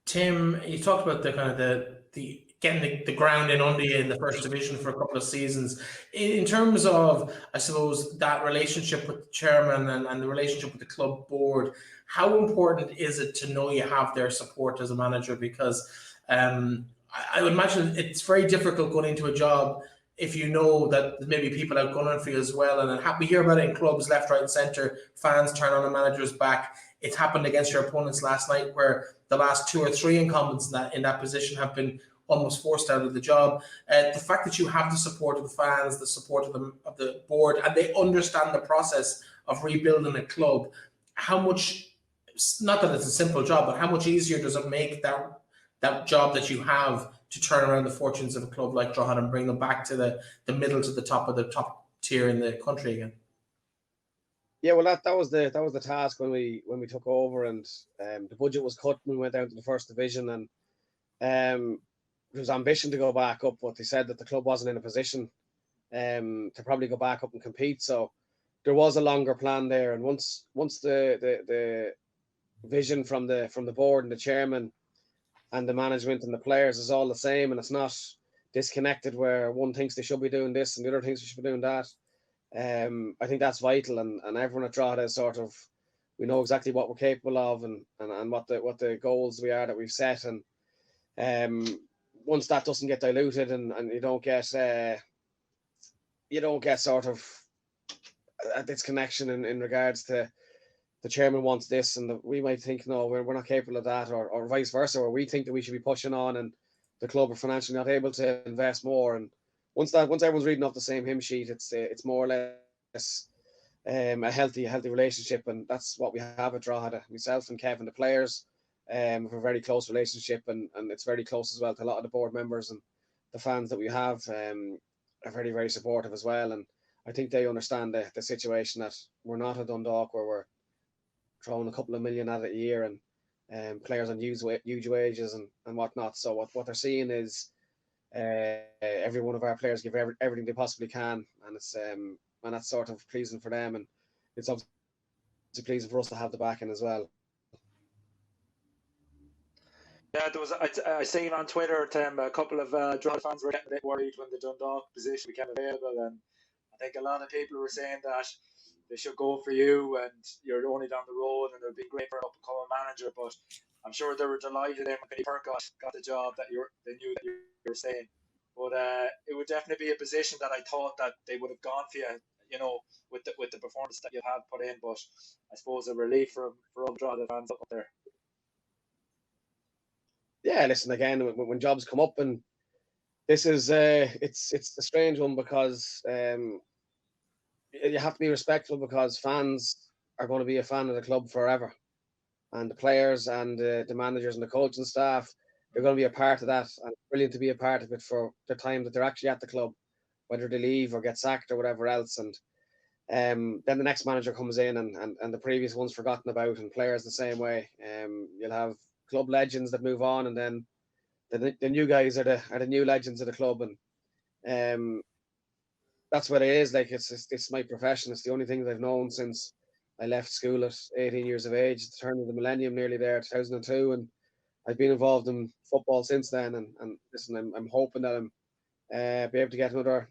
Tim, you talked about the kind of the getting the ground in under you in the first division for a couple of seasons. In terms of, I suppose, that relationship with the chairman and the relationship with the club board, how important is it to know you have their support as a manager? Because I would imagine it's very difficult going into a job if you know that maybe people out gunning for you as well. And we hear about it in clubs left, right, and centre. Fans turn on the manager's back. It's happened against your opponents last night, where the last 2 or 3 incumbents in that position have been almost forced out of the job. The fact that you have the support of the fans, the support of the board, and they understand the process of rebuilding a club, how much, not that it's a simple job, but how much easier does it make that job that you have to turn around the fortunes of a club like Drogheda and bring them back to the middle to the top of the top tier in the country again? Yeah, well, that was the task when we took over, and the budget was cut when we went down to the first division, and there was ambition to go back up, but they said that the club wasn't in a position to probably go back up and compete. So there was a longer plan there, and once the vision from the board and the chairman and the management and the players is all the same, and it's not disconnected, where one thinks they should be doing this and the other thinks they should be doing that. I think that's vital, and everyone at Drogheda is sort of, we know exactly what we're capable of, and what the goals we are that we've set, and once that doesn't get diluted, and you don't get sort of a disconnection in regards to the chairman wants this, and we might think, no, we're not capable of that, or vice versa, or we think that we should be pushing on, and the club are financially not able to invest more. And once everyone's reading off the same hymn sheet, it's more or less a healthy relationship, and that's what we have at Drogheda. Myself and Kevin, the players, have a very close relationship, and it's very close as well to a lot of the board members, and the fans that we have are very, very supportive as well. And I think they understand the situation, that we're not a Dundalk where we're throwing a couple of million at it a year, and players on huge wages and whatnot. So what they're seeing is every one of our players give everything they possibly can, and it's and that's sort of pleasing for them, and it's obviously pleasing for us to have the backing as well. Yeah, there was. I seen on Twitter, Tim, a couple of Drogheda fans were getting a bit worried when the Dundalk position became available, and I think a lot of people were saying that they should go for you, and you're only down the road, and it would be great for an up-and-coming manager. But I'm sure they were delighted when Vinny Perth got the job, that they knew that you were staying. But it would definitely be a position that I thought that they would have gone for you, with the performance that you have put in. But I suppose a relief for all the Drogheda fans up there. Yeah, listen, again, when jobs come up, and this is it's a strange one, because you have to be respectful, because fans are going to be a fan of the club forever, and the players and the managers and the coaching staff, they're going to be a part of that, and it's brilliant to be a part of it for the time that they're actually at the club, whether they leave or get sacked or whatever else. And then the next manager comes in, and the previous one's forgotten about, and players the same way. You'll have club legends that move on, and then the new guys are the new legends of the club, and that's what it is. Like, it's my profession. It's the only thing that I've known since I left school at 18 years of age, the turn of the millennium, nearly there, 2002, and I've been involved in football since then. And listen, I'm hoping that I'm be able to get another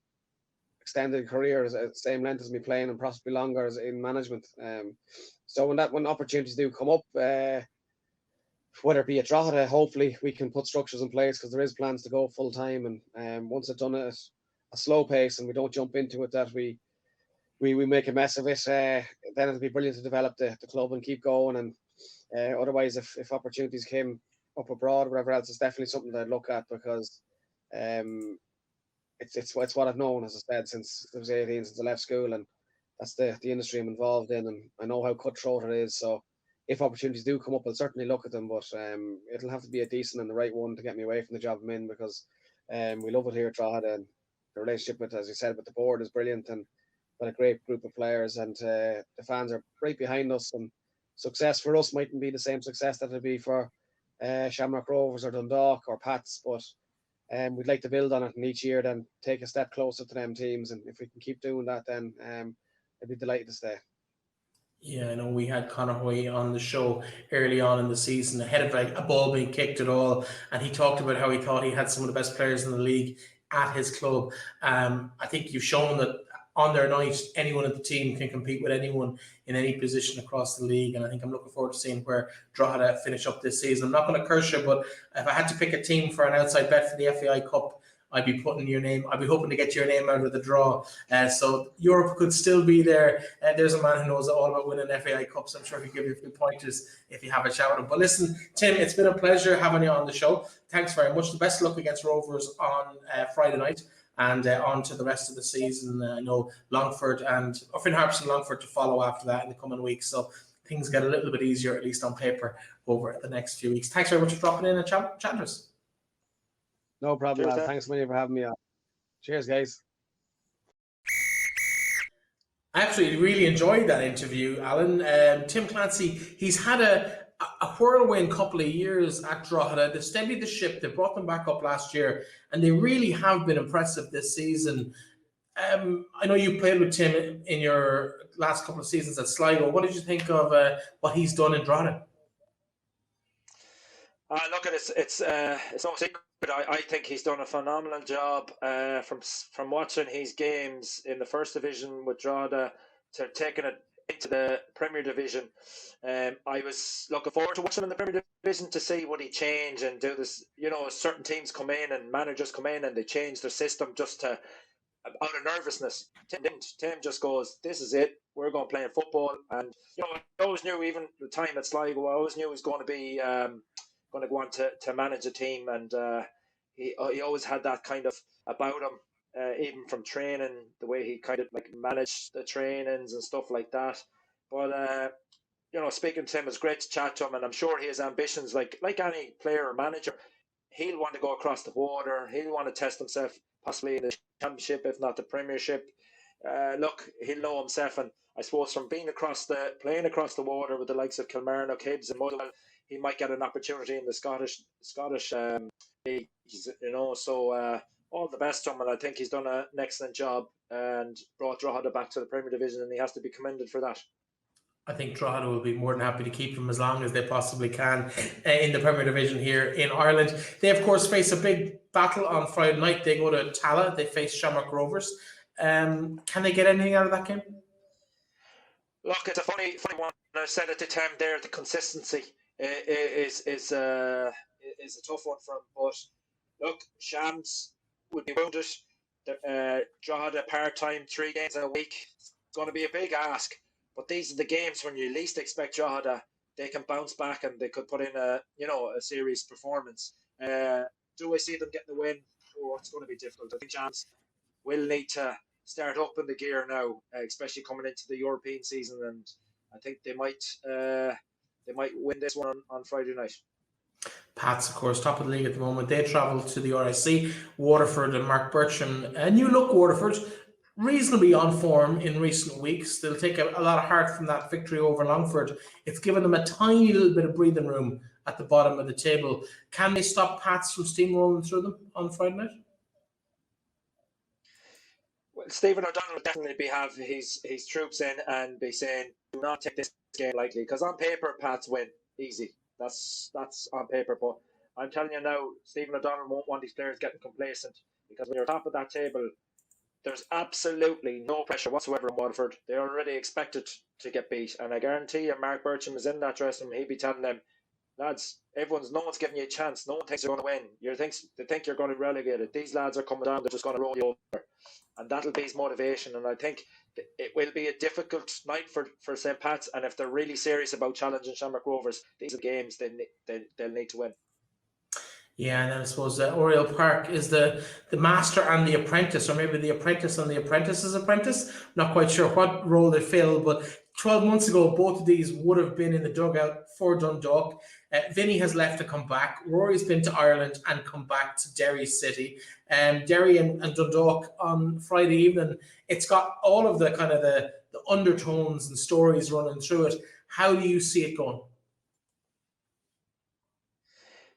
extended career as same length as me playing, and possibly longer as in management. So when opportunities do come up, whether it be at Drogheda, hopefully we can put structures in place, because there is plans to go full time, and once it's done at a slow pace and we don't jump into it, that we make a mess of it, then it'll be brilliant to develop the club and keep going. And otherwise, if opportunities came up abroad or whatever else, it's definitely something that I'd look at, because it's what I've known, as I said, since I was 18, since I left school, and that's the industry I'm involved in, and I know how cutthroat it is. So if opportunities do come up, I'll certainly look at them, but it'll have to be a decent and the right one to get me away from the job I'm in, because we love it here at Drogheda, and the relationship with, as you said, with the board is brilliant, and got a great group of players, and the fans are right behind us. And success for us mightn't be the same success that it'll be for Shamrock Rovers or Dundalk or Pats, but we'd like to build on it, and each year then take a step closer to them teams. And if we can keep doing that, then I'd be delighted to stay. Yeah, I know we had Conor Hoy on the show early on in the season, ahead of a ball being kicked at all, and he talked about how he thought he had some of the best players in the league at his club. I think you've shown that on their night, anyone at the team can compete with anyone in any position across the league, and I think I'm looking forward to seeing where Drogheda finish up this season. I'm not going to curse you, but if I had to pick a team for an outside bet for the FAI Cup, I'd be putting your name. I'd be hoping to get your name out of the draw. So Europe could still be there. There's a man who knows all about winning FAI Cups. I'm sure he'll give you a few pointers if you have a chat with him. But listen, Tim, it's been a pleasure having you on the show. Thanks very much. The best of luck against Rovers on Friday night, and on to the rest of the season. I know Longford and Finn Harps and Longford to follow after that in the coming weeks. So things get a little bit easier, at least on paper, over the next few weeks. Thanks very much for dropping in and chatting to us. No problem, Cheers, thanks many for having me on. Cheers, guys. I actually really enjoyed that interview, Alan. Tim Clancy, he's had a whirlwind couple of years at Drogheda. They steadied the ship. They brought them back up last year, and they really have been impressive this season. I know you played with Tim in your last couple of seasons at Sligo. What did you think of what he's done in Drogheda? Look, it's no secret But I think he's done a phenomenal job from watching his games in the first division with Drogheda to taking it into the Premier Division. I was looking forward to watching him in the Premier Division to see what he change and do this. You know, certain teams come in and managers come in and they change their system just to out of nervousness. Tim didn't. Tim just goes, "This is it. We're going to play football." And you know, I always knew, even the time at Sligo, I always knew he was going to be going to go on to manage a team, and he always had that kind of about him. Even from training, the way he kind of like managed the trainings and stuff like that. But you know, speaking to him, it's great to chat to him, and I'm sure he has ambitions like any player or manager. He'll want to go across the water. He'll want to test himself, possibly in the championship, if not the Premiership. Look, he'll know himself, and I suppose from playing across the water with the likes of Kilmarnock, Hibs, and Motherwell, he might get an opportunity in the Scottish leagues. You know, so all the best to him, and I think he's done an excellent job and brought Drogheda back to the Premier Division, and he has to be commended for that. I think Drogheda will be more than happy to keep him as long as they possibly can in the Premier Division here in Ireland. They, of course, face a big battle on Friday night. They go to Tala. They face Shamrock Rovers. Can they get anything out of that game? Look, it's a funny one. I said it to Tim there. The consistency is a tough one for him. But look, Shams would be wounded. Drogheda part-time, 3 games in a week. It's going to be a big ask. But these are the games when you least expect Drogheda. They can bounce back and they could put in a serious performance. Do I see them getting the win? Oh, it's going to be difficult. I think Shams will need to start up in the gear now, especially coming into the European season, and I think they might win this one on Friday night. Pats, of course, top of the league at the moment. They travel to the RIC, Waterford and Mark Bircham. A new look Waterford, reasonably on form in recent weeks. They'll take a lot of heart from that victory over Longford. It's given them a tiny little bit of breathing room at the bottom of the table. Can they stop Pats from steamrolling through them on Friday night? Well, Stephen O'Donnell will definitely have his troops in and be saying, do not take this game lightly, because on paper, Pats win easy. That's on paper, but I'm telling you now, Stephen O'Donnell won't want these players getting complacent, because when you're top of that table, there's absolutely no pressure whatsoever in Waterford. They're already expected to get beat, and I guarantee you, Mark Bircham is in that dressing room. He'd be telling them, lads, no one's giving you a chance. No one thinks you're going to win. They think you're going to be relegated. These lads are coming down. They're just going to roll you over. And that'll be his motivation. And I think it will be a difficult night for St. Pat's. And if they're really serious about challenging Shamrock Rovers, these are games they'll need to win. Yeah, and then I suppose Oriel Park is the master and the apprentice, or maybe the apprentice and the apprentice's apprentice. Not quite sure what role they fill, but 12 months ago, both of these would have been in the dugout for Dundalk. Vinny has left to come back. Rory's been to Ireland and come back to Derry City. Derry and Dundalk on Friday evening. It's got all of the kind of the undertones and stories running through it. How do you see it going?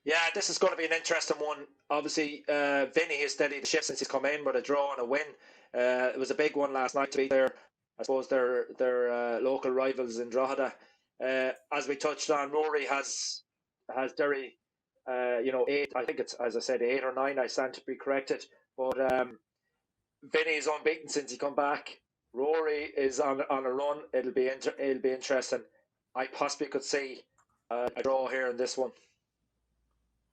Yeah, this is going to be an interesting one. Obviously, Vinny has steadied the ship since he's come in with a draw and a win. It was a big one last night to beat their local rivals in Drogheda. As we touched on, Rory has Derry, 8. I think it's, as I said, 8 or 9. I stand to be corrected. But Vinny is unbeaten since he come back. Rory is on a run. It'll be interesting. I possibly could see a draw here in this one.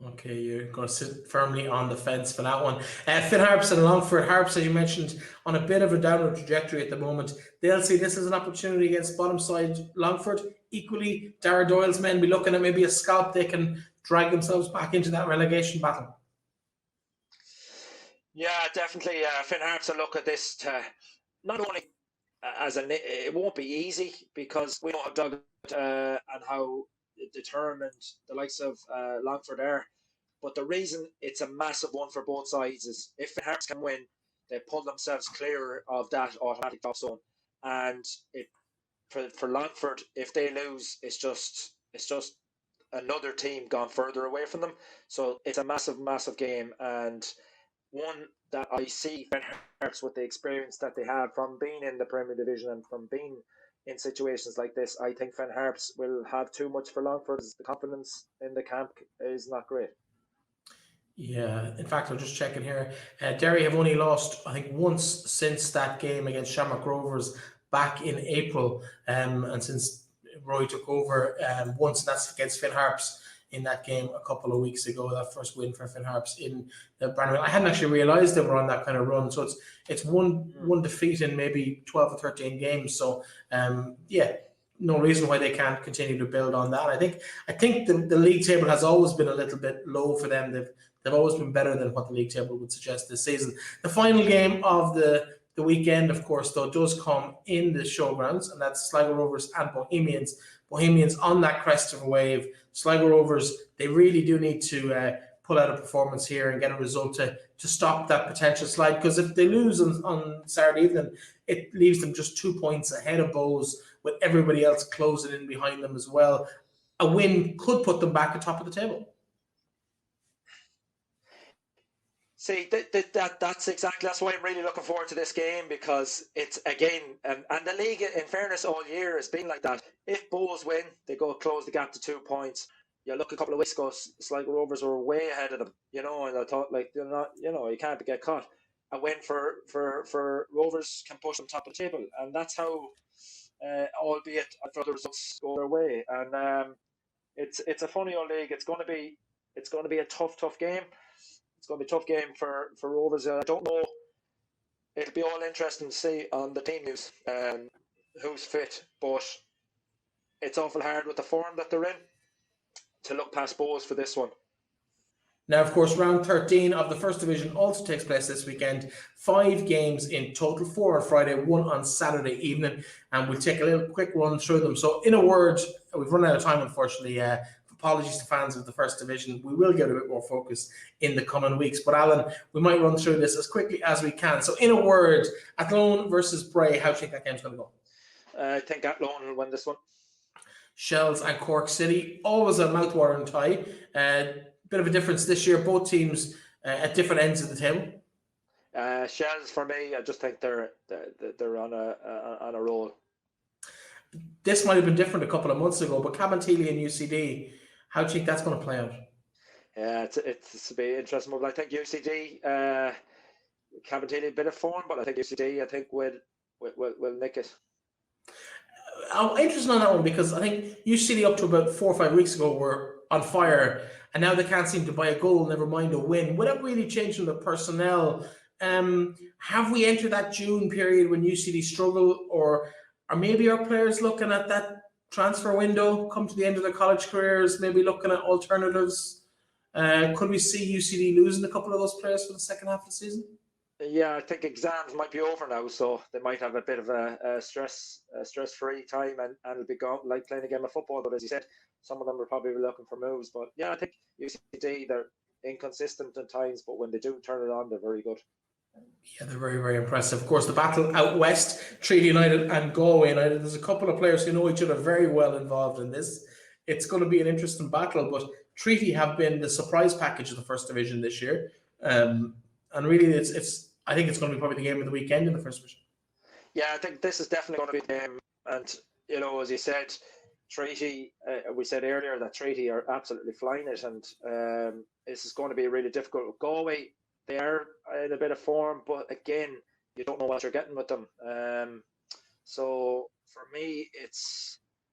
Okay, you're going to sit firmly on the fence for that one. Finn Harps and Longford. Harps, as you mentioned, on a bit of a downward trajectory at the moment. They'll see this as an opportunity against bottom side Longford. Equally, Dara Doyle's men be looking at maybe a scalp. They can drag themselves back into that relegation battle. Yeah, definitely. Finn Harps will look at this to not only it won't be easy, because we know how Doug and how determined the likes of Longford are. But the reason it's a massive one for both sides is if the Hearts can win, they pull themselves clear of that automatic top zone. And for Longford, if they lose, it's just another team gone further away from them. So it's a massive, massive game, and one that I see Finn Harps, with the experience that they have from being in the Premier Division and from being in situations like this, I think Finn Harps will have too much for Longford. The confidence in the camp is not great. Yeah, in fact, I'm just checking here. Derry have only lost, I think, once since that game against Shamrock Rovers back in April, and since Roy took over, once, and that's against Finn Harps in that game a couple of weeks ago. That first win for Finn Harps in the Brandon. I hadn't actually realised they were on that kind of run. So it's one defeat in maybe 12 or 13 games. So yeah, no reason why they can't continue to build on that. I think the league table has always been a little bit low for them. They've always been better than what the league table would suggest this season. The final game of the weekend, of course, though, does come in the Showgrounds, and that's Sligo Rovers and Bohemians. Bohemians on that crest of a wave. Sligo Rovers, they really do need to pull out a performance here and get a result to stop that potential slide, because if they lose on Saturday evening, it leaves them just 2 points ahead of Bows, with everybody else closing in behind them as well. A win could put them back atop of the table. See, that's why I'm really looking forward to this game, because it's, again, and the league, in fairness, all year has been like that. If Bows win, they go close the gap to 2 points. You look a couple of weeks ago, Sligo Rovers were way ahead of them, and I thought, like, they're not, you can't get caught. A win for Rovers can push them top of the table, and that's how, albeit for the results go their way. And it's a funny old league. It's going to be a tough game. It's going to be a tough game for Rovers. I don't know. It'll be all interesting to see on the team news who's fit, but it's awful hard with the form that they're in to look past Bows for this one. Now, of course, round 13 of the First Division also takes place this weekend. 5 games in total, 4 on Friday, 1 on Saturday evening, and we'll take a little quick run through them. So, in a word, we've run out of time, unfortunately. Apologies to fans of the First Division. We will get a bit more focus in the coming weeks. But Alan, we might run through this as quickly as we can. So in a word, Athlone versus Bray, how do you think that game's going to go? I think Athlone will win this one. Shells and Cork City, always a mouth-watering tie. Bit of a difference this year. Both teams at different ends of the table. Shells, for me, I just think they're on a roll. This might have been different a couple of months ago, but Cabinteely and UCD, how do you think that's going to play out? Yeah, it's a bit interesting. But I think UCD, Cabinteely a bit of form, but I think UCD, will nick it. I'm interested on that one, because I think UCD up to about 4 or 5 weeks ago were on fire, and now they can't seem to buy a goal, never mind a win, without really changing the personnel. Have we entered that June period when UCD struggle, or maybe our players looking at that transfer window, come to the end of their college careers, maybe looking at alternatives? Could we see UCD losing a couple of those players for the second half of the season? Yeah, I think exams might be over now, so they might have a bit of a stress-free time, and it'll be gone, like playing a game of football. But as you said, some of them are probably looking for moves. But yeah, I think UCD, they're inconsistent at times, but when they do turn it on, they're very good. Yeah, they're very, very impressive. Of course, the battle out west, Treaty United and Galway United. There's a couple of players who know each other very well involved in this. It's going to be an interesting battle, but Treaty have been the surprise package of the First Division this year. And really, I think it's going to be probably the game of the weekend in the First Division. Yeah, I think this is definitely going to be the game. And, as you said, Treaty, we said earlier that Treaty are absolutely flying it, and this is going to be really difficult with Galway. They are in a bit of form, but again, you don't know what you're getting with them. So for me,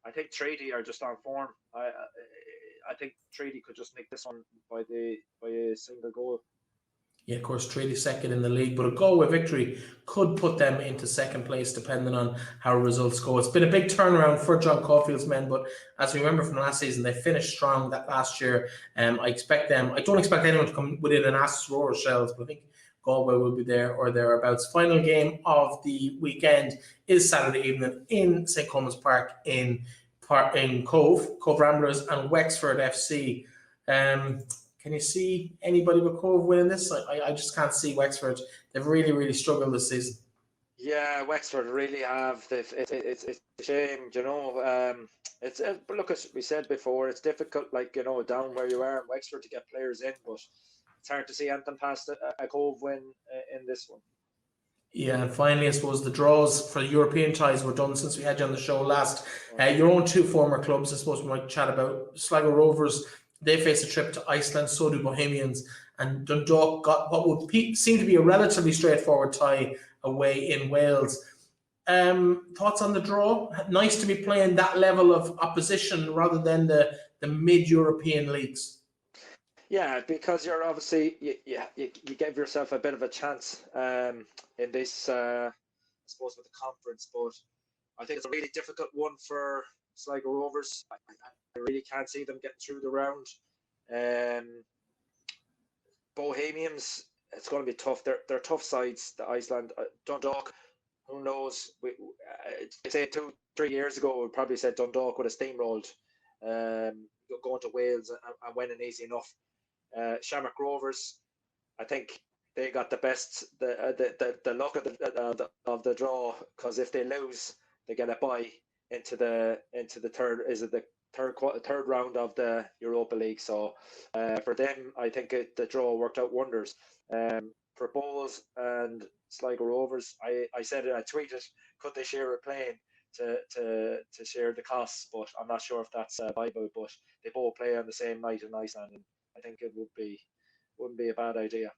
I think Treaty are just on form. I think Treaty could just nick this one by a single goal. Yeah, of course, Treaty second in the league, but a Galway victory could put them into second place, depending on how results go. It's been a big turnaround for John Caulfield's men, but as we remember from last season, they finished strong that last year. I don't expect anyone to come within an ass's roar of Shells, but I think Galway will be there or thereabouts. Final game of the weekend is Saturday evening in St. Coleman's Park in Cove Ramblers and Wexford FC. Can you see anybody with Cove winning this? I just can't see Wexford. They've really, really struggled this season. Yeah, Wexford really have. It's a shame, but look, as we said before, it's difficult, down where you are in Wexford to get players in, but it's hard to see anything past a Cove win in this one. Yeah, and finally, I suppose the draws for European ties were done since we had you on the show last. Your own 2 former clubs, I suppose we might chat about. Sligo Rovers, they face a trip to Iceland, so do Bohemians, and Dundalk got what would seem to be a relatively straightforward tie away in Wales. Thoughts on the draw? Nice to be playing that level of opposition rather than the mid-European leagues. Yeah, because you're obviously you give yourself a bit of a chance in this, I suppose, with the conference. But I think it's a really difficult one for Sligo Rovers. I really can't see them getting through the round. Bohemians, it's going to be tough. They're tough sides. The Iceland, Dundalk. Who knows? Say 2-3 years ago, we probably said Dundalk would have steamrolled, going to Wales and winning easy enough. Shamrock Rovers, I think they got the best, the luck of the draw, because if they lose, they get a bye into the third round of the Europa League. So for them, I think the draw worked out wonders. For Bowls and Sligo Rovers, I said it, I tweeted, could they share a plane to share the costs? But I'm not sure if that's viable. But they both play on the same night in Iceland, and I think it wouldn't be a bad idea.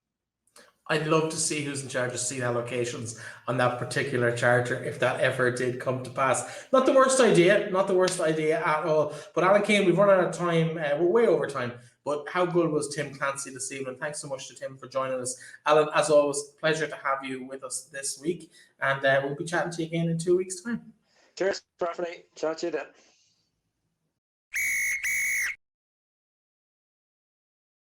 I'd love to see who's in charge of seat allocations on that particular charter if that ever did come to pass. Not the worst idea at all. But Alan Keane, we've run out of time. We're way over time. But how good was Tim Clancy this evening? Thanks so much to Tim for joining us. Alan, as always, pleasure to have you with us this week. And we'll be chatting to you again in 2 weeks' time. Cheers, Breifne. Chat to you then.